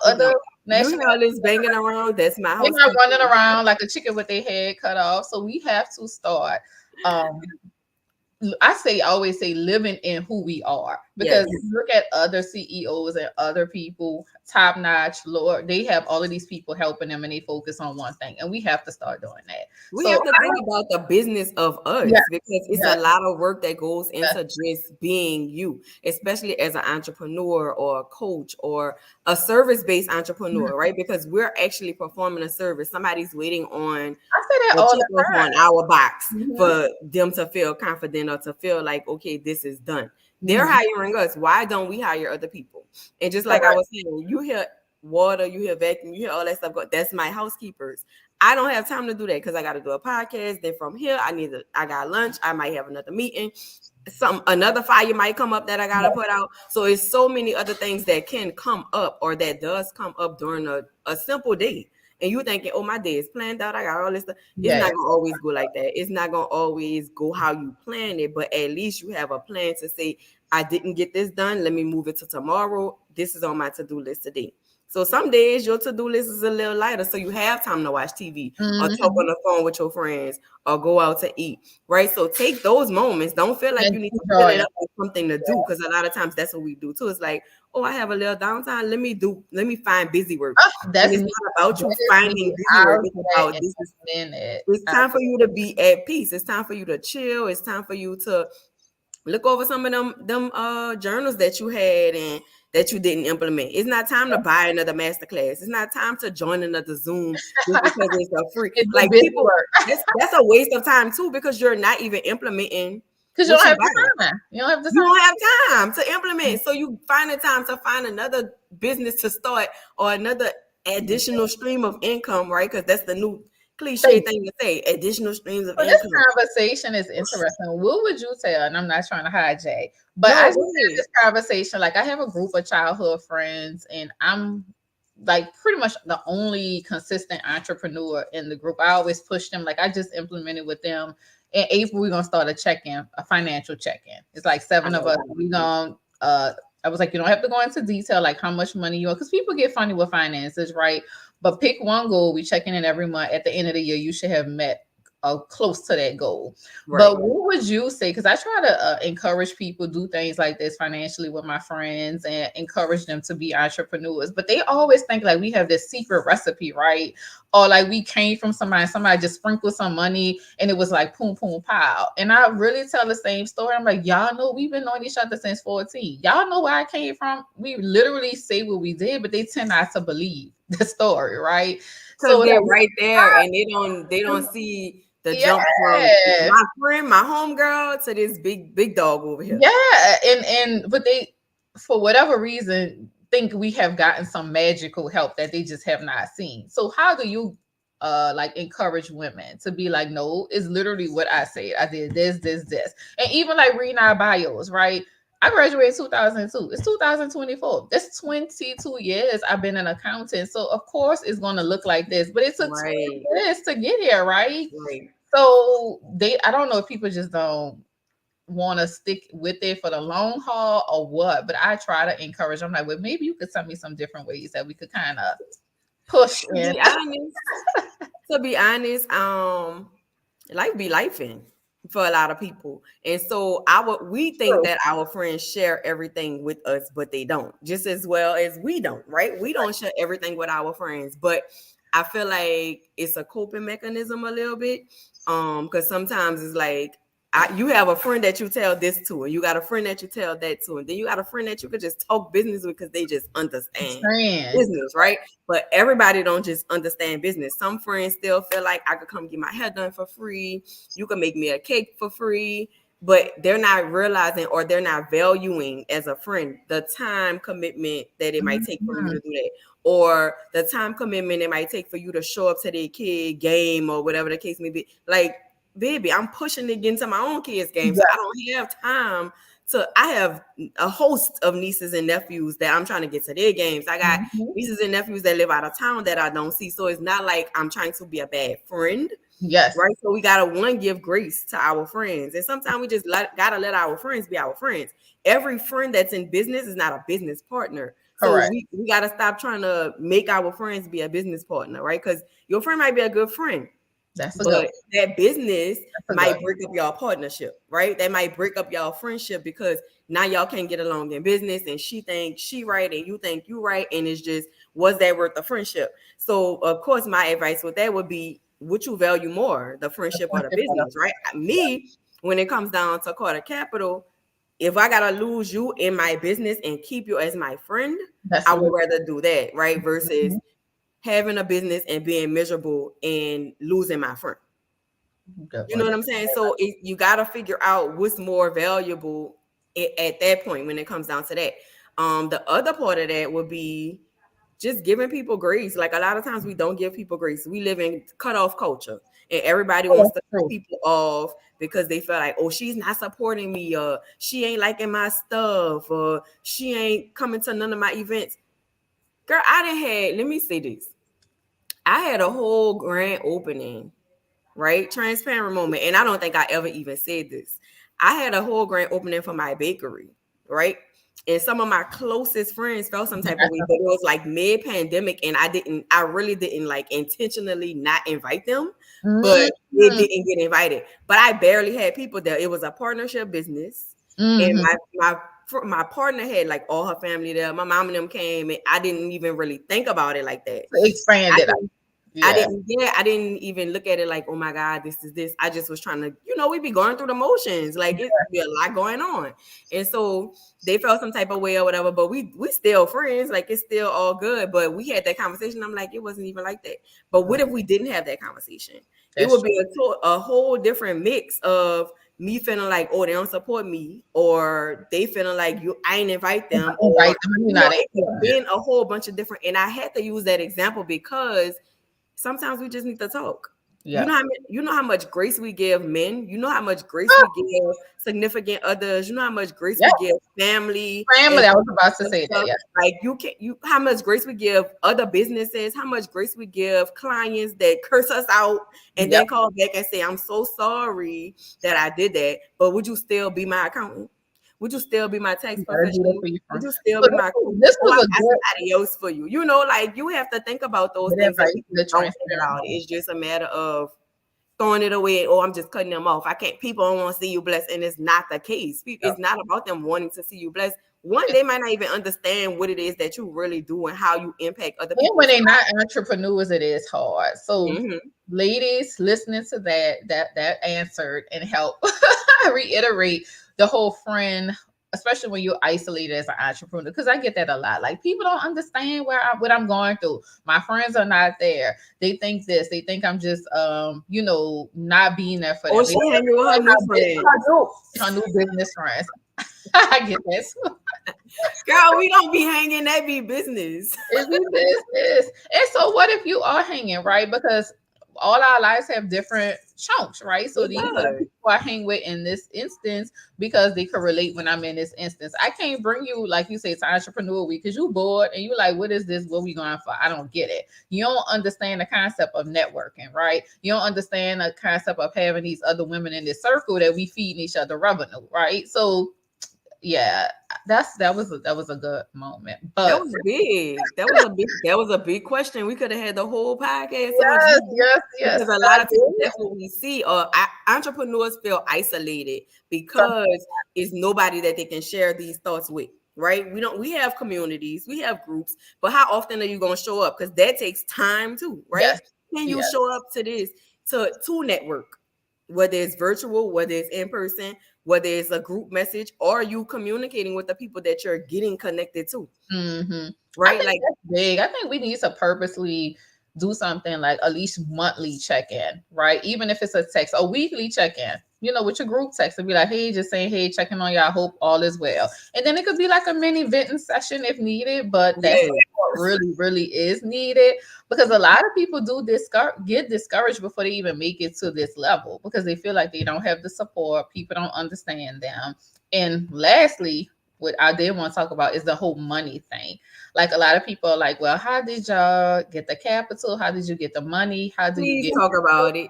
Other You hear all nationalities, this banging around? That's my they're not housekeeper. running around like a chicken with their head cut off. So we have to start. Um, I always say living in who we are, because Yes. if you look at other CEOs and other people, top notch, Lord, they have all of these people helping them, and they focus on one thing, and we have to start doing that. We So have to think about the business of yeah, us because it's yeah, a lot of work that goes yeah. into just being you, especially as an entrepreneur or a coach or a service-based Mhm. entrepreneur, right? Because we're actually performing a service. Somebody's waiting on I say that or all check the off on time. our box Mhm, for them to feel confident or to feel like, okay, this is done. They're mhm. hiring us. Why don't we hire other people? And just like I Correct. was saying, you hear water, you hear vacuum, you hear all that stuff. That's my housekeepers. I don't have time to do that because I got to do a podcast. Then from here, I got lunch. I might have another meeting. Another fire might come up that I gotta put out. So it's so many other things that can come up or that does come up during a simple day. And you thinking, oh, my day is planned out. I got all this stuff. It's not Yes. gonna always go like that. It's not gonna always go how you plan it, but at least you have a plan to say, I didn't get this done. Let me move it to tomorrow. This is on my to-do list today. So some days your to-do list is a little lighter, so you have time to watch TV or talk on Mhm. the phone with your friends or go out to eat, right? So take those moments. Don't feel like And you need to fill enjoy it them. up with something to do because a lot of times that's what we do too. It's like, oh, I have a little downtime. Let me find busy work. Oh, And that's it's me. not about you That is me. finding busy work. I'll do It's that about in this is a minute. it's time for you to be at peace. It's time for you to chill. It's time for you to look over some of them journals that you had and that you didn't implement. It's not time to buy another master class. It's not time to join another Zoom just because it's a free. And do Like busy people, work, that's a waste of time too because you're not even implementing because you what don't you have buy. the time. You don't have the You time. don't have time to implement. So you find the time to find another business to start or another additional stream of income, right? Because that's the new cliche Thank you. thing to say, additional streams of So this income. conversation is interesting. What would you tell? And I'm not trying to hijack, but I No, just go had ahead. this conversation. Like I have a group of childhood friends, and I'm like pretty much the only consistent entrepreneur in the group. I always push them. Like I just implemented with them. In April, we're gonna start a check-in, a financial check-in. It's like I seven of love us. that. We gonna I was like, you don't have to go into detail like how much money you want, because people get funny with finances, right? But pick one goal. We checking in every month. At the end of the year, you should have met close to that goal. Right. But what would you say? Because I try to encourage people do things like this financially with my friends and encourage them to be entrepreneurs. But they always think like we have this secret recipe, right? Or like we came from somebody just sprinkled some money and it was like boom, boom, pow. And I really tell the same story. I'm like, y'all know we've been knowing each other since 14. Y'all know where I came from. We literally say what we did, but they tend not to believe the story, right? So Because like, they're right there and they don't see the jump from yeah. my friend, my homegirl to this big dog over here. Yeah, and but they, for whatever reason, think we have gotten some magical help that they just have not seen. So how do you like encourage women to be like, no, it's literally what I said. I did this. And even like reading our bios, right? I graduated 2002. It's 2024. That's 22 years I've been an accountant. So of course it's gonna look like this, but it took 20 Right. years to get here, right? Right. So I don't know if people just don't want to stick with it for the long haul or what, but I try to encourage. I'm like, well, maybe you could tell me some different ways that we could kind of push To in. be honest, life be lifing for a lot of people. And so we think True. that our friends share everything with us, but they don't, just as well as we don't, right? We don't share everything with our friends, but I feel like it's a coping mechanism a little bit. Because sometimes it's like you have a friend that you tell this to, and you got a friend that you tell that to, and then you got a friend that you could just talk business with because they just understand Friends. business, right? But everybody don't just understand business. Some friends still feel like I could come get my hair done for free. You can make me a cake for free. but they're not realizing or they're not valuing as a friend the time commitment that it might take for you to do that, or the time commitment it might take for you to show up to their kid game or whatever the case may be. Like, baby, I'm pushing to get into my own kids' game, so I don't have time to. I have a host of nieces and nephews that I'm trying to get to their games. I got nieces and nephews that live out of town that I don't see, so it's not like I'm trying to be a bad friend. Yes. Right. So we gotta give grace to our friends. And sometimes we just gotta let our friends be our friends. Every friend that's in business is not a business partner. So we gotta stop trying to make our friends be a business partner, right? Because your friend might be a good friend. But that business might break up y'all partnership, right? That might break up y'all friendship because now y'all can't get along in business, and she thinks she right and you think you right, and it's just, was that worth the friendship? So of course my advice with that would be, would you value more, the friendship or the business, right? Me, when it comes down to Carter Capital, if I gotta lose you in my business and keep you as my friend, I would rather do that, right? Versus having a business and being miserable and losing my friend. You know what I'm saying? So you got to figure out what's more valuable at that point when it comes down to that. The other part of that would be just giving people grace. Like, a lot of times we don't give people grace. We live in cutoff culture, and everybody wants to cut people off because they feel like, oh, she's not supporting me, or she ain't liking my stuff, or she ain't coming to none of my events. Girl, let me say this. I had a whole grand opening, right? Transparent moment. And I don't think I ever even said this. I had a whole grand opening for my bakery, right? And some of my closest friends felt some type of way, but it was like mid-pandemic, and I really didn't like intentionally not invite them, but they didn't get invited. But I barely had people there. It was a partnership business, and my partner had like all her family there. My mom and them came, and I didn't even really think about it like that. Expanded. I didn't even look at it like, oh my God, this is this. I just was trying to, we be going through the motions. Like, it's be a lot going on. And so they felt some type of way or whatever, but we still friends. Like, it's still all good. But we had that conversation. I'm like, it wasn't even like that. But what if we didn't have that conversation? It would be a whole different mix of me feeling like, oh, they don't support me, or they feeling like I ain't invite them, or it could have been a whole bunch of different. And I had to use that example because sometimes we just need to talk. Yeah. You know how much grace we give men. You know how much grace we give significant others. You know how much grace we give family. I was about to say that. Yeah. Like, how much grace we give other businesses. How much grace we give clients that curse us out and then call back and say, "I'm so sorry that I did that." But would you still be my accountant? Would you still be my tax professional? Would you still be my this was somebody else for you? Like, you have to think about those things. It's just a matter of throwing it away. Oh, I'm just cutting them off. People don't want to see you blessed, and it's not the case. It's not about them wanting to see you blessed. One, they might not even understand what it is that you really do and how you impact other people. And when they're not entrepreneurs, it is hard. So, ladies, listening to that answered and help reiterate the whole friend, especially when you're isolated as an entrepreneur, because I get that a lot. Like, people don't understand what I'm going through. My friends are not there. They think this. They think I'm just, not being there for them. Or she hanging with her new friends. Her new business friends. I get that. Girl, we don't be hanging. That be business. It be business. And so what if you are hanging, right? Because all our lives have different chunks, right? So these are the people I hang with in this instance because they can relate when I'm in this instance. I can't bring you, like you say, to Entrepreneur Week because you bored and you like, what is this? What we going for? I don't get it. You don't understand the concept of networking, right? You don't understand the concept of having these other women in this circle that we feeding each other revenue, right? So yeah, that was a good moment. But that was big. That was a big question. We could have had the whole podcast. Yes. Because a lot of times that's what we see. Entrepreneurs feel isolated because it's nobody that they can share these thoughts with. Right? We have communities, we have groups, but how often are you going to show up? Because that takes time too, right? Yes. Can you show up to this to network, whether it's virtual, whether it's in person, whether it's a group message, or you communicating with the people that you're getting connected to. Right? Like, that's big. I think we need to purposely do something like at least monthly check-in, right? Even if it's a text, a weekly check-in. with your group text and be like, hey, just saying, hey, checking on y'all, hope all is well. And then it could be like a mini venting session if needed, but that's Yeah. what really, really is needed, because a lot of people do get discouraged before they even make it to this level because they feel like they don't have the support, people don't understand them. And lastly, what I did want to talk about is the whole money thing. Like, a lot of people are like, well, how did y'all get the capital? How did you get the money? How do you Please get talk about it.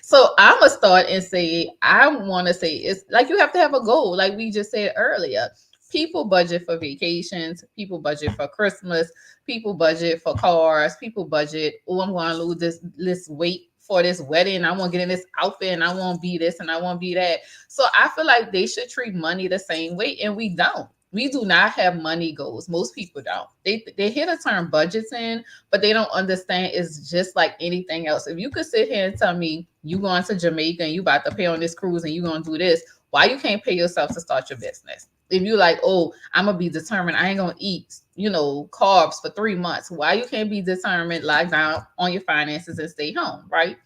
So I'm gonna start and say, I want to say it's like you have to have a goal, like we just said earlier. People budget for vacations, people budget for Christmas, people budget for cars, people budget, oh, I'm going to lose this weight for this wedding. I want to get in this outfit and I want to be this and I want to be that. So I feel like they should treat money the same way, and we don't. We do not have money goals. Most people don't. They hear the term budgets in, but they don't understand it's just like anything else. If you could sit here and tell me you going to Jamaica and you about to pay on this cruise and you going to do this, why you can't pay yourself to start your business? If you like, oh, I'm gonna be determined, I ain't gonna eat, carbs for 3 months. Why you can't be determined, lock down on your finances and stay home, right?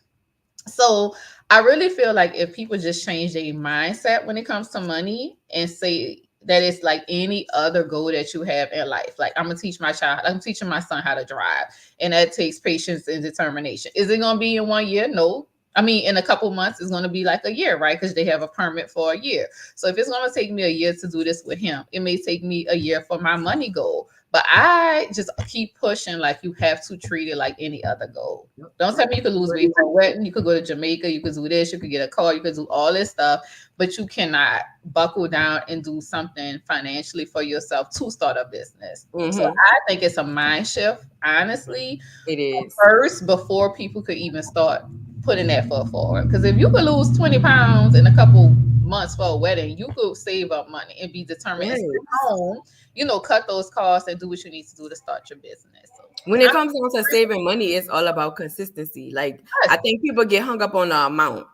So I really feel like if people just change their mindset when it comes to money and say that it's like any other goal that you have in life. Like, I'm teaching my son how to drive, and that takes patience and determination. Is it going to be in 1 year? No. I mean, in a couple months, it's going to be like a year, right? Because they have a permit for a year. So if it's going to take me a year to do this with him, it may take me a year for my money goal. But I just keep pushing, like, you have to treat it like any other goal. Don't tell me you could lose weight for a wedding. You could go to Jamaica. You could do this. You could get a car. You could do all this stuff. But you cannot buckle down and do something financially for yourself to start a business. So I think it's a mind shift, honestly, It is. first, before people could even start putting that foot forward. Because if you could lose 20 pounds in a couple months for a wedding, you could save up money and be determined and Right. stay home, cut those costs and do what you need to do to start your business. So, When it comes down to saving money, it's all about consistency. Like, I think people get hung up on the amount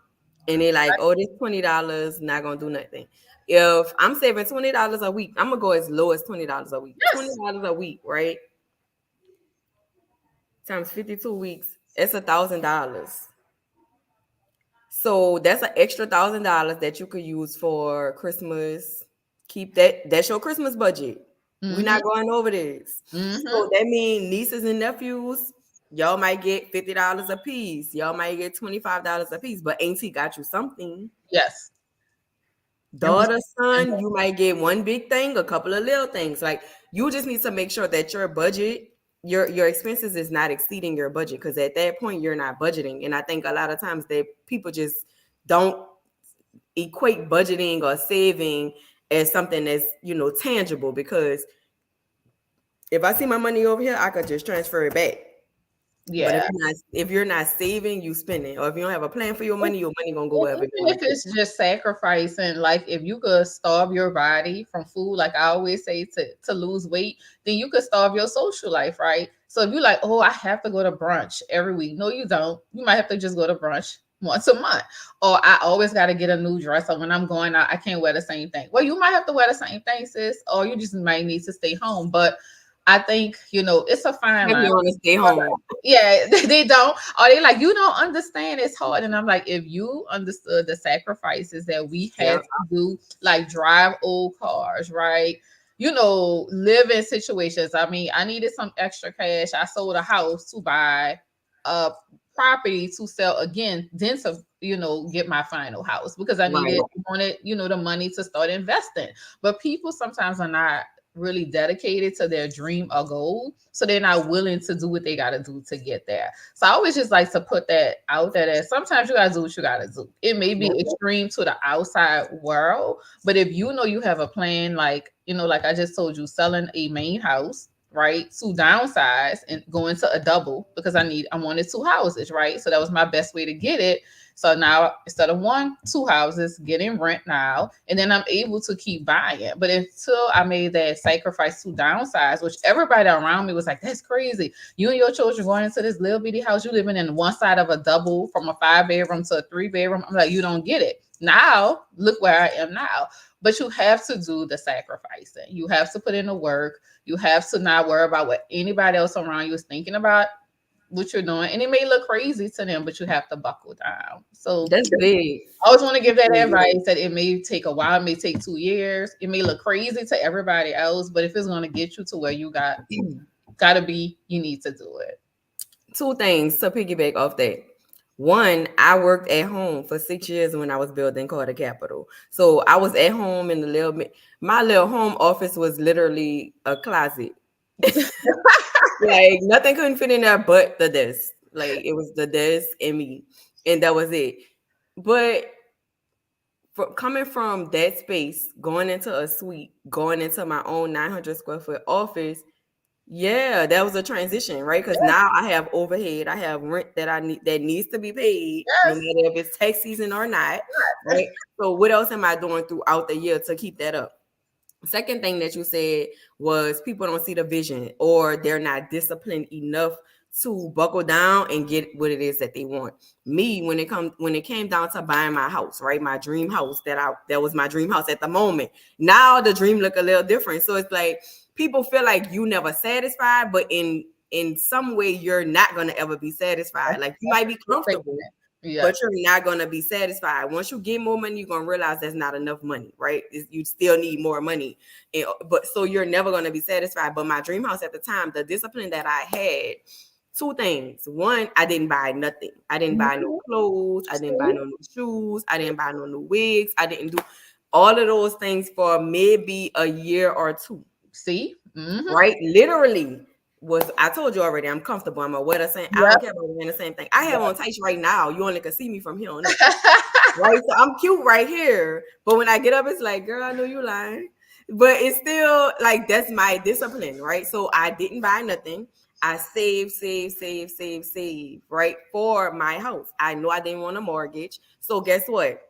and they're like, oh, this $20 not gonna do nothing. If I'm saving $20 a week, I'm gonna go as low as $20 a week. yes. $20 a week, right? Times 52 weeks, it's $1,000. So that's an extra $1,000 that you could use for Christmas. Keep that. That's your Christmas budget. We're not going over this. So that means nieces and nephews, y'all might get $50 a piece. Y'all might get $25 a piece. But auntie got you something. Yes. Daughter, son, you might get one big thing, a couple of little things. Like, you just need to make sure that your budget, your expenses is not exceeding your budget, because at that point you're not budgeting. And I think a lot of times people just don't equate budgeting or saving as something that's tangible, because if I see my money over here, I could just transfer it back. Yeah. But if you're not saving, you spending. Or if you don't have a plan for your money gonna go wherever. Even if it's just sacrificing, like if you could starve your body from food, like I always say, to lose weight, then you could starve your social life, right? So if you're like, oh, I have to go to brunch every week. No, you don't. You might have to just go to brunch once a month. Or I always got to get a new dress. So when I'm going out, I can't wear the same thing. Well, you might have to wear the same thing, sis, or you just might need to stay home. But I think, it's a fine line. You want to stay home. Yeah, they don't. Or they like, you don't understand, it's hard. And I'm like, if you understood the sacrifices that we had to do, like drive old cars, right? Live in situations. I mean, I needed some extra cash. I sold a house to buy a property to sell again, then to get my final house, because I wanted the money to start investing. But people sometimes are not really dedicated to their dream or goal, so they're not willing to do what they got to do to get there. So I always just like to put that out there, that sometimes you got to do what you got to do. It may be extreme to the outside world, but if you have a plan, like like I just told you, selling a main house, right, to downsize and go into a double, because I wanted 2 houses, right? So that was my best way to get it. So now, instead of 2 houses, getting rent now, and then I'm able to keep buying. But until I made that sacrifice to downsize, which everybody around me was like, that's crazy. You and your children going into this little bitty house, you living in one side of a double, from a 5-bedroom to a 3-bedroom. I'm like, you don't get it. Now, look where I am now. But you have to do the sacrificing. You have to put in the work. You have to not worry about what anybody else around you is thinking about. what you're doing, and it may look crazy to them, but you have to buckle down. So That's big. I always want to give that advice that it may take a while, it may take 2 years, it may look crazy to everybody else, but if it's going to get you to where you gotta be, you need to do it. Two things to piggyback off that. One, I worked at home for 6 years when I was building Carter Capital. So I was at home in the my little home office was literally a closet. Like nothing couldn't fit in there but the desk. Like it was the desk and me, and that was it. But coming from that space, going into a suite, going into my own 900 square foot office, yeah, that was a transition, right? Because now I have overhead, I have rent that I need that needs to be paid, no Yes. matter if it's tax season or not, right? So what else am I doing throughout the year to keep that up? Second thing that you said was people don't see the vision or they're not disciplined enough to buckle down and get what it is that they want. Me, when it came down to buying my house, right? My dream house that was my dream house at the moment. Now the dream look a little different. So it's like people feel like you never satisfied, but in some way you're not gonna ever be satisfied. Like you might be comfortable, but you're not going to be satisfied. Once you get more money, you're going to realize that's not enough money, right? You still need more money. But so you're never going to be satisfied. But my dream house at the time, the discipline that I had, two things. One, I didn't buy nothing. I didn't buy no clothes. I didn't buy no new shoes. I didn't buy no new wigs. I didn't do all of those things for maybe a year or two. See? Mm-hmm. Right? Literally. I told you already, I'm comfortable. I'm a wear the same. I don't care about wearing the same thing. I have on tights right now. You only can see me from here on up. Right? So I'm cute right here. But when I get up, it's like, girl, I know you lying. But it's still like that's my discipline, right? So I didn't buy nothing. I save, right? For my house. I know I didn't want a mortgage. So guess what?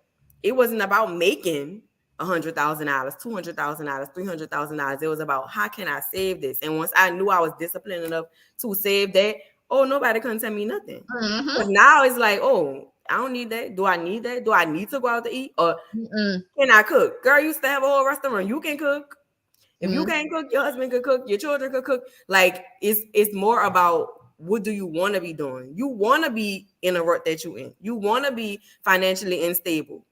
It wasn't about making $100,000, $200,000, $300,000. It was about how can I save this? And once I knew I was disciplined enough to save that, oh, nobody couldn't tell me nothing. Mm-hmm. But now it's like, oh, I don't need that. Do I need that? Do I need to go out to eat? Or can I cook? Girl, you used to have a whole restaurant. You can cook. If you can't cook, your husband could cook. Your children could cook. Like it's more about what do you want to be doing? You want to be in a rut that you're in. You want to be financially unstable.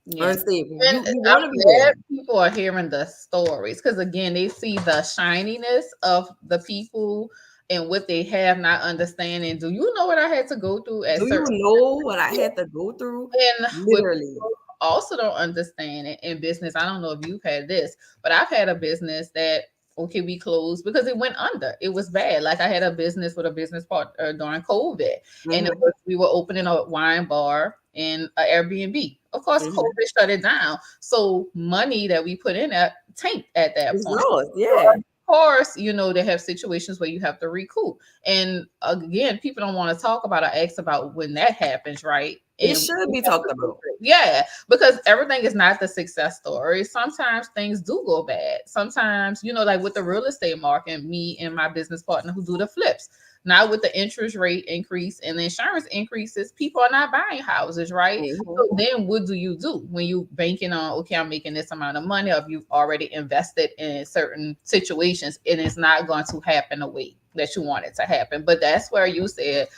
Yes. Unstable. And You I'm want to be glad there. people are hearing the stories because again, they see the shininess of the people and what they have not understanding. Do you know what I had to go through at Do you certain know what I had to go through? and what Literally. people also don't understand it in business? I don't know if you've had this, but I've had a business that okay, we closed because it went under. It was bad. Like I had a business with a business partner during COVID, and we were opening a wine bar in an Airbnb. Of course, COVID shut it down. So money that we put in at tanked at that It's point. lost, yeah. Of course, you know, they have situations where you have to recoup. And again, people don't want to talk about or ask about when that happens, right? It And should be talked about. yeah, because everything is not the success story. Sometimes things do go bad. Sometimes, you know, like with the real estate market, me and my business partner who do the flips. Now with the interest rate increase and the insurance increases, people are not buying houses, right? So then what do you do when you banking on, okay, I'm making this amount of money, or if you've already invested in certain situations and it's not going to happen the way that you want it to happen. But that's where you said,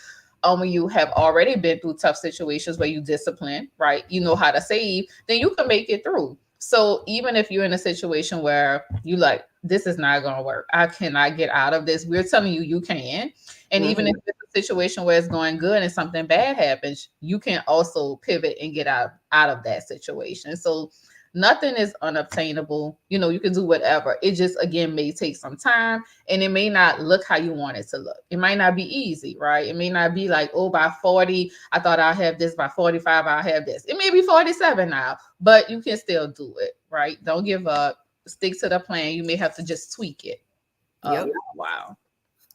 when you have already been through tough situations where you discipline, right? You know how to save, then you can make it through. So even if you're in a situation where you like, this is not going to work, I cannot get out of this, we're telling you, you can. And even if it's a situation where it's going good and something bad happens, you can also pivot and get out of that situation. So nothing is unobtainable. You know, you can do whatever. It just, again, may take some time and it may not look how you want it to look. It might not be easy, right? It may not be like, oh, by 40, I thought I'll have this. By 45, I'll have this. It may be 47 now, but you can still do it, right? Don't give up. Stick to the plan. You may have to just tweak it. Wow.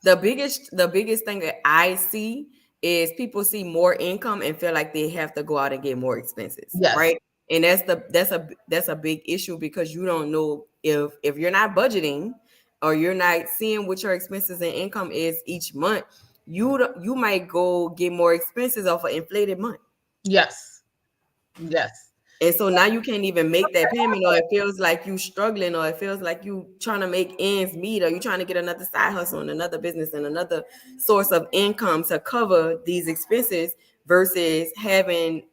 The biggest thing that I see is people see more income and feel like they have to go out and get more expenses, right? And that's a big issue because you don't know if you're not budgeting or you're not seeing what your expenses and income is each month, you might go get more expenses off an inflated month. Yes. And so now you can't even make that payment, or it feels like you struggling, or it feels like you trying to make ends meet, or you trying to get another side hustle and another business and another source of income to cover these expenses versus having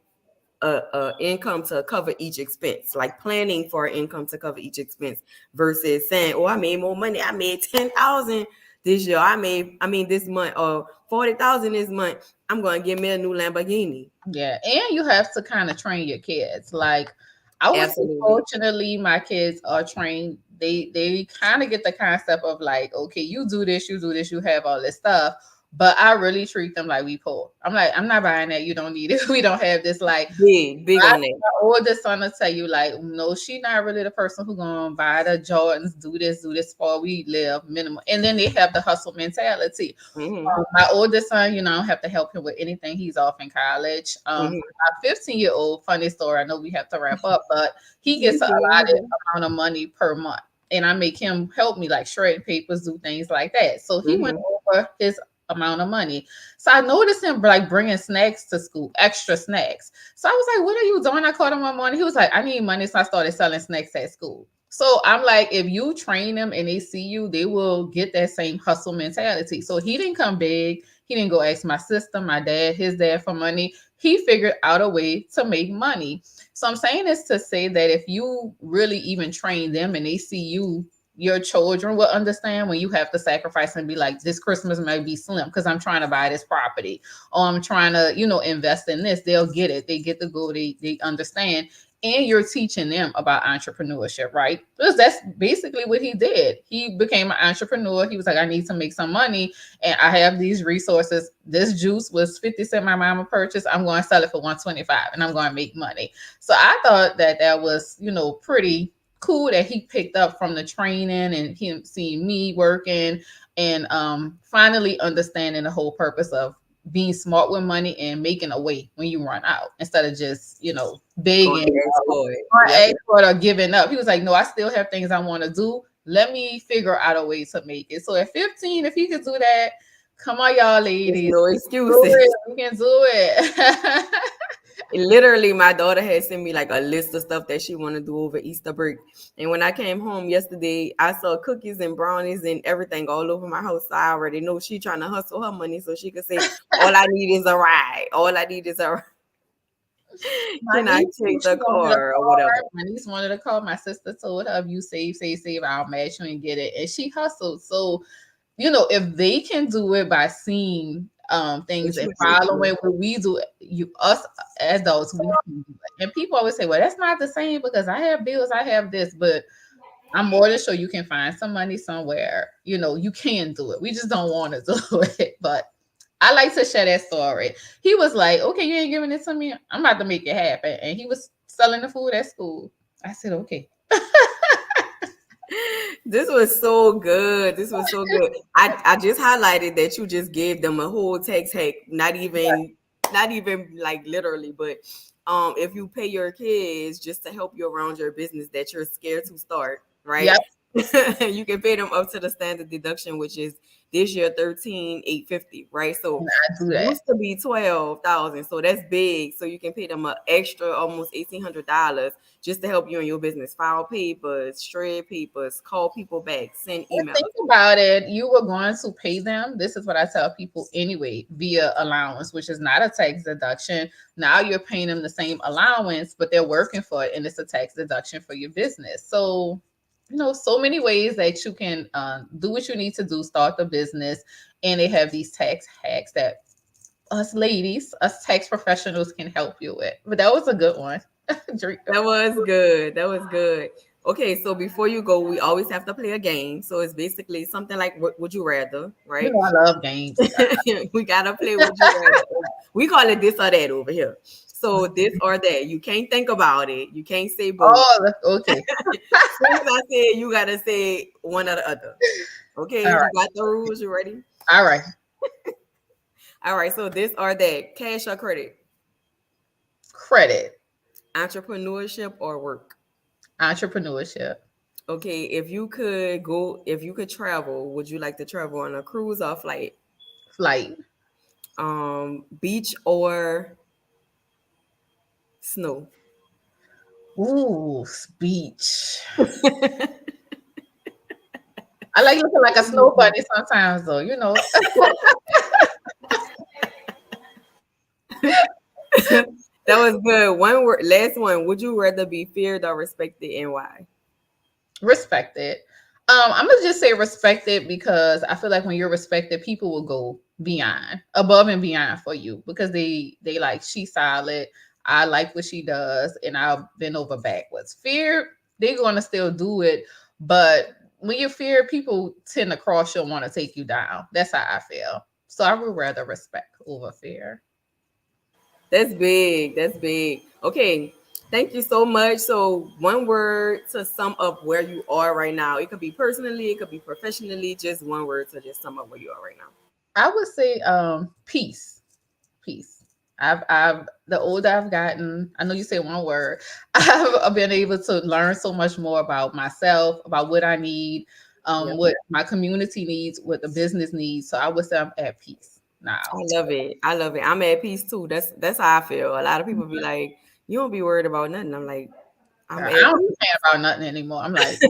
a income to cover each expense, like planning for an income to cover each expense versus saying, oh, I made more money. I made 10,000 this year. I mean this month, or 40,000 this month. I'm going to get me a new Lamborghini. Yeah, and you have to kind of train your kids. Like I would say, Absolutely. fortunately, my kids are trained. They kind of get the concept of like, okay, you do this, you have all this stuff. But I really treat them like we poor. I'm like, I'm not buying that. You don't need it. We don't have this. Like Big on that. my oldest son will tell you, like, no, she not really the person who gonna buy the Jordans, do this for we live minimum. And then they have the hustle mentality. Mm-hmm. My oldest son, you know, I don't have to help him with anything. He's off in college. Mm-hmm. My 15-year-old, funny story. I know we have to wrap up, but he You gets a allotted good. amount of money per month. And I make him help me like shred papers, do things like that. So he went Mm-hmm. over his amount of money. So I noticed him like bringing snacks to school, extra snacks. So I was like, "What are you doing?" I called him one morning. He was like, "I need money." So I started selling snacks at school. So I'm like, if you train them and they see you, they will get that same hustle mentality. So he didn't come big. He didn't go ask my sister, my dad, his dad for money. He figured out a way to make money. So I'm saying this to say that if you really even train them and they see you, your children will understand when you have to sacrifice and be like, this Christmas might be slim because I'm trying to buy this property, or I'm trying to, you know, invest in this. They'll get it. They get the goal. They understand. And you're teaching them about entrepreneurship, right? Because that's basically what he did. He became an entrepreneur. He was like, I need to make some money and I have these resources. This juice was 50 cents my mama purchased. I'm going to sell it for 125 and I'm going to make money. So I thought that that was, you know, pretty cool that he picked up from the training and him seeing me working and finally understanding the whole purpose of being smart with money and making a way when you run out instead of just, you know, Going begging to ask for it. or Yep. ask for it or giving up. He was like, no, I still have things I want to do. Let me figure out a way to make it. So at 15, if he could do that, come on, y'all There's ladies. no Do excuses. it. We can do it. Literally, my daughter had sent me like a list of stuff that she want to do over Easter break. And when I came home yesterday, I saw cookies and brownies and everything all over my house. So I already know she trying to hustle her money so she could say, all I need is a ride. All I need is a ride. My Can I niece, take she the wanted a car or whatever? car. My niece wanted a car. My sister told her, if you save, I'll match you and get it. And she hustled. So, you know, if they can do it by seeing things What and you do? following what we do, you us adults, we can do it. And people always say, well, that's not the same because I have bills, I have this, but I'm more than sure you can find some money somewhere. You know, you can do it. We just don't want to do it. But I like to share that story. He was like, okay, you ain't giving it to me. I'm about to make it happen. And he was selling the food at school. I said, okay. This was so good. This was so good. I just highlighted that you just gave them a whole tax hack. Not even like literally, but if you pay your kids just to help you around your business that you're scared to start, right? Yep. You can pay them up to the standard deduction, which is this year 13,850, right? So I do that. used to be 12,000, so that's big. So you can pay them an extra almost $1,800 just to help you in your business. File papers, shred papers, call people back, send And think emails. about it. You were going to pay them. This is what I tell people anyway, via allowance, which is not a tax deduction. Now you're paying them the same allowance, but they're working for it, and it's a tax deduction for your business. So, you know, so many ways that you can do what you need to do, start the business, and they have these tax hacks that us ladies, us tax professionals can help you with. But that was a good one. That was good. That was good. Okay, so before you go, we always have to play a game. So it's basically something like would you rather, You right? know, I love games. We gotta play would you rather. We call it this or that over here. So this or that. You can't think about it. You can't say both. Oh, okay. As soon as I say it, you gotta say one or the other. Okay, All you right. got the rules. You ready? All right. All right. So this or that, cash or credit, Credit, entrepreneurship or work. entrepreneurship, Okay, if you could travel, would you like to travel on a cruise or flight? flight, Beach or snow? Ooh, speech. I like looking like a snow bunny sometimes, though. You know, That was good. One word, last one. Would you rather be feared or respected, and why? respected. I'm gonna just say respected because I feel like when you're respected, people will go beyond, above and beyond for you because they like she's solid. I like what she does, and I've been over backwards. Fear, they're gonna still do it, but when you fear, people tend to cross you and want to take you down. That's how I feel. So I would rather respect over fear. That's big. That's big. Okay. Thank you so much. So, one word to sum up where you are right now. It could be personally, it could be professionally. Just one word to just sum up where you are right now. I would say peace. Peace. I've the older I've gotten, I know you say one word, I've been able to learn so much more about myself, about what I need, Yep. what my community needs, what the business needs. So I would say I'm at peace I now. love it. I love it. I'm at peace too. That's how I feel. A lot of people be like, "You don't be worried about nothing." I'm like, I'm I at don't peace. care about nothing anymore. I'm like,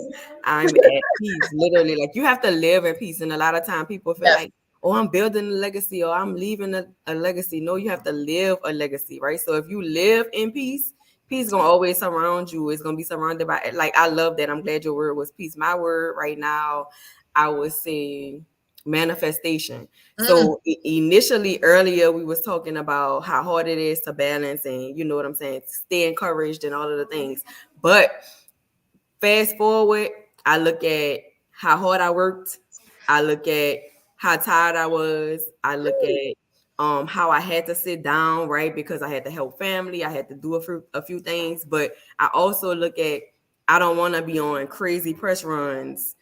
I'm at peace. Literally, like you have to live in peace. And a lot of time, people feel yes, like, "Oh, I'm building a legacy," or "I'm leaving a legacy." No, you have to live a legacy, right? So if you live in peace, peace gonna always surround you. It's gonna be surrounded by like I love that. I'm glad your word was peace. My word right now, I would say manifestation. mm, So initially earlier we was talking about how hard it is to balance and you know what I'm saying, stay encouraged and all of the things. But fast forward, I look at how hard I worked. I look at how tired I was. I look at how I had to sit down, right? Because I had to help family. I had to do a few things. But I also look at I don't want to be on crazy press runs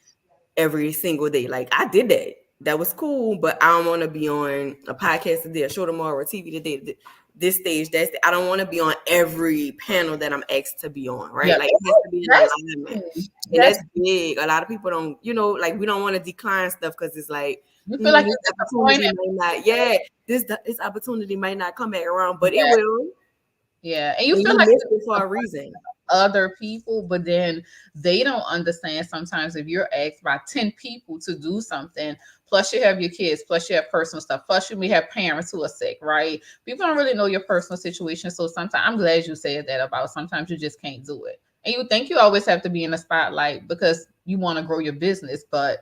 every single day. Like I did that. That was cool, but I don't want to be on a podcast today, a show tomorrow, a TV today. This stage, I don't want to be on every panel that I'm asked to be on, right? yeah, Like it has to be in that's alignment, and that's that's big. A lot of people don't, like we don't want to decline stuff because it's like you feel like this you're opportunity disappointed. might not, yeah, this opportunity might not come back around, but it Yeah, will, yeah, and you and feel you like missed you're it for a disappointed reason. other people, but then they don't understand sometimes if you're asked by 10 people to do something, plus you have your kids, plus you have personal stuff, plus you may have parents who are sick, right? People don't really know your personal situation. So sometimes I'm glad you said that about sometimes you just can't do it. And you think you always have to be in the spotlight because you want to grow your business, but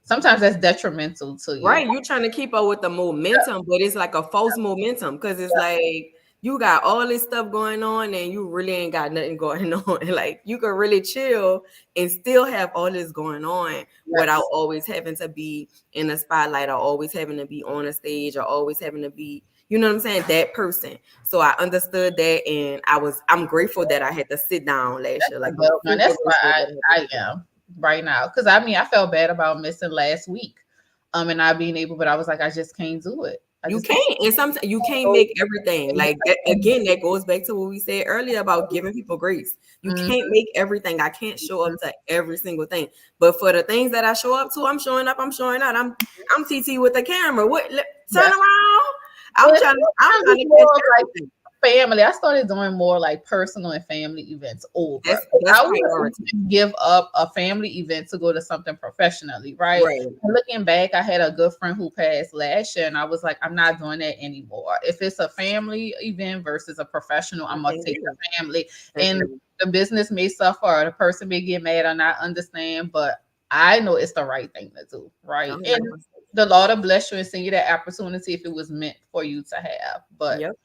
sometimes that's detrimental to you. Right, you trying to keep up with the momentum, but it's like a false momentum because it's like you got all this stuff going on and you really ain't got nothing going on. Like you could really chill and still have all this going on without Yes. always having to be in the spotlight or always having to be on a stage or always having to be, you know what I'm saying, that person. So I understood that and I'm grateful that I had to sit down last year. Like I'm Well, man, super that's why grateful that I had to I sit down. am right now. Because I mean, I felt bad about missing last week, and not being able, but I was like, I just can't do it. I You just can't. can't, and sometimes you can't So, make everything like that. Again, that goes back to what we said earlier about giving people grace. You mhm, can't make everything. I can't show up to every single thing, but for the things that I show up to, I'm showing up. I'm showing out. I'm TT with the camera. Turn yes. around. Well, I'm sometimes trying it's to catch more of like everything. family. I started doing more like personal and family events over. That's I would priority, give up a family event to go to something professionally, right? right? And looking back, I had a good friend who passed last year, and I was like, I'm not doing that anymore. If it's a family event versus a professional, I I must can't take do the it. family. And Mm-mm. the business may suffer, or the person may get mad or not understand, but I know it's the right thing to do, right? And 100%. the Lord will bless you and send you that opportunity if it was meant for you to have. But Yep.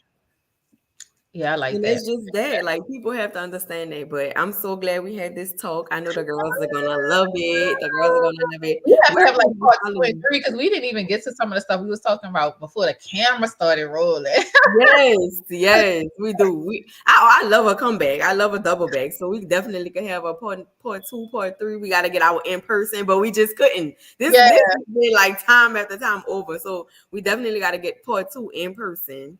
yeah, I like And that. it's just that, like people have to understand that. But I'm so glad we had this talk. I know the girls are gonna love it. The girls are gonna love it. We have to Where have like can we part follow two and you? three because we didn't even get to some of the stuff we was talking about before the camera started rolling. Yes, yes, we do. I love a comeback. I love a double back. So we definitely could have a part two, part three. We got to get our in person, but we just couldn't. Yeah, This has been like time after time over. So we definitely got to get part two in person,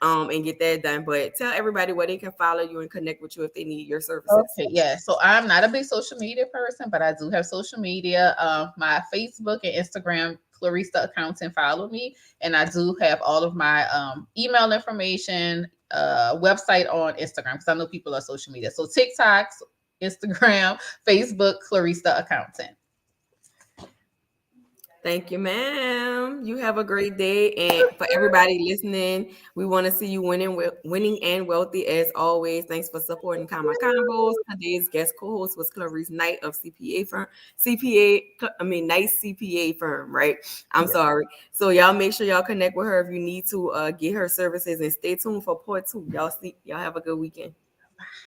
and get that done. But tell everybody where they can follow you and connect with you if they need your services. okay, yeah. So I'm not a big social media person, but I do have social media. My Facebook and Instagram, Cloreece the Accountant, follow me, and I do have all of my email information. website on Instagram, because I know people are social media. So TikTok, Instagram, Facebook, Cloreece the Accountant. Thank you, ma'am. You have a great day. And for everybody listening, we want to see you winning and wealthy as always. Thanks for supporting Comma Convos. Today's guest co-host was Cloreece Knight of CPA firm, Knight CPA firm, right? I'm sorry. So y'all make sure y'all connect with her if you need to get her services, and stay tuned for part 2. Y'all have a good weekend.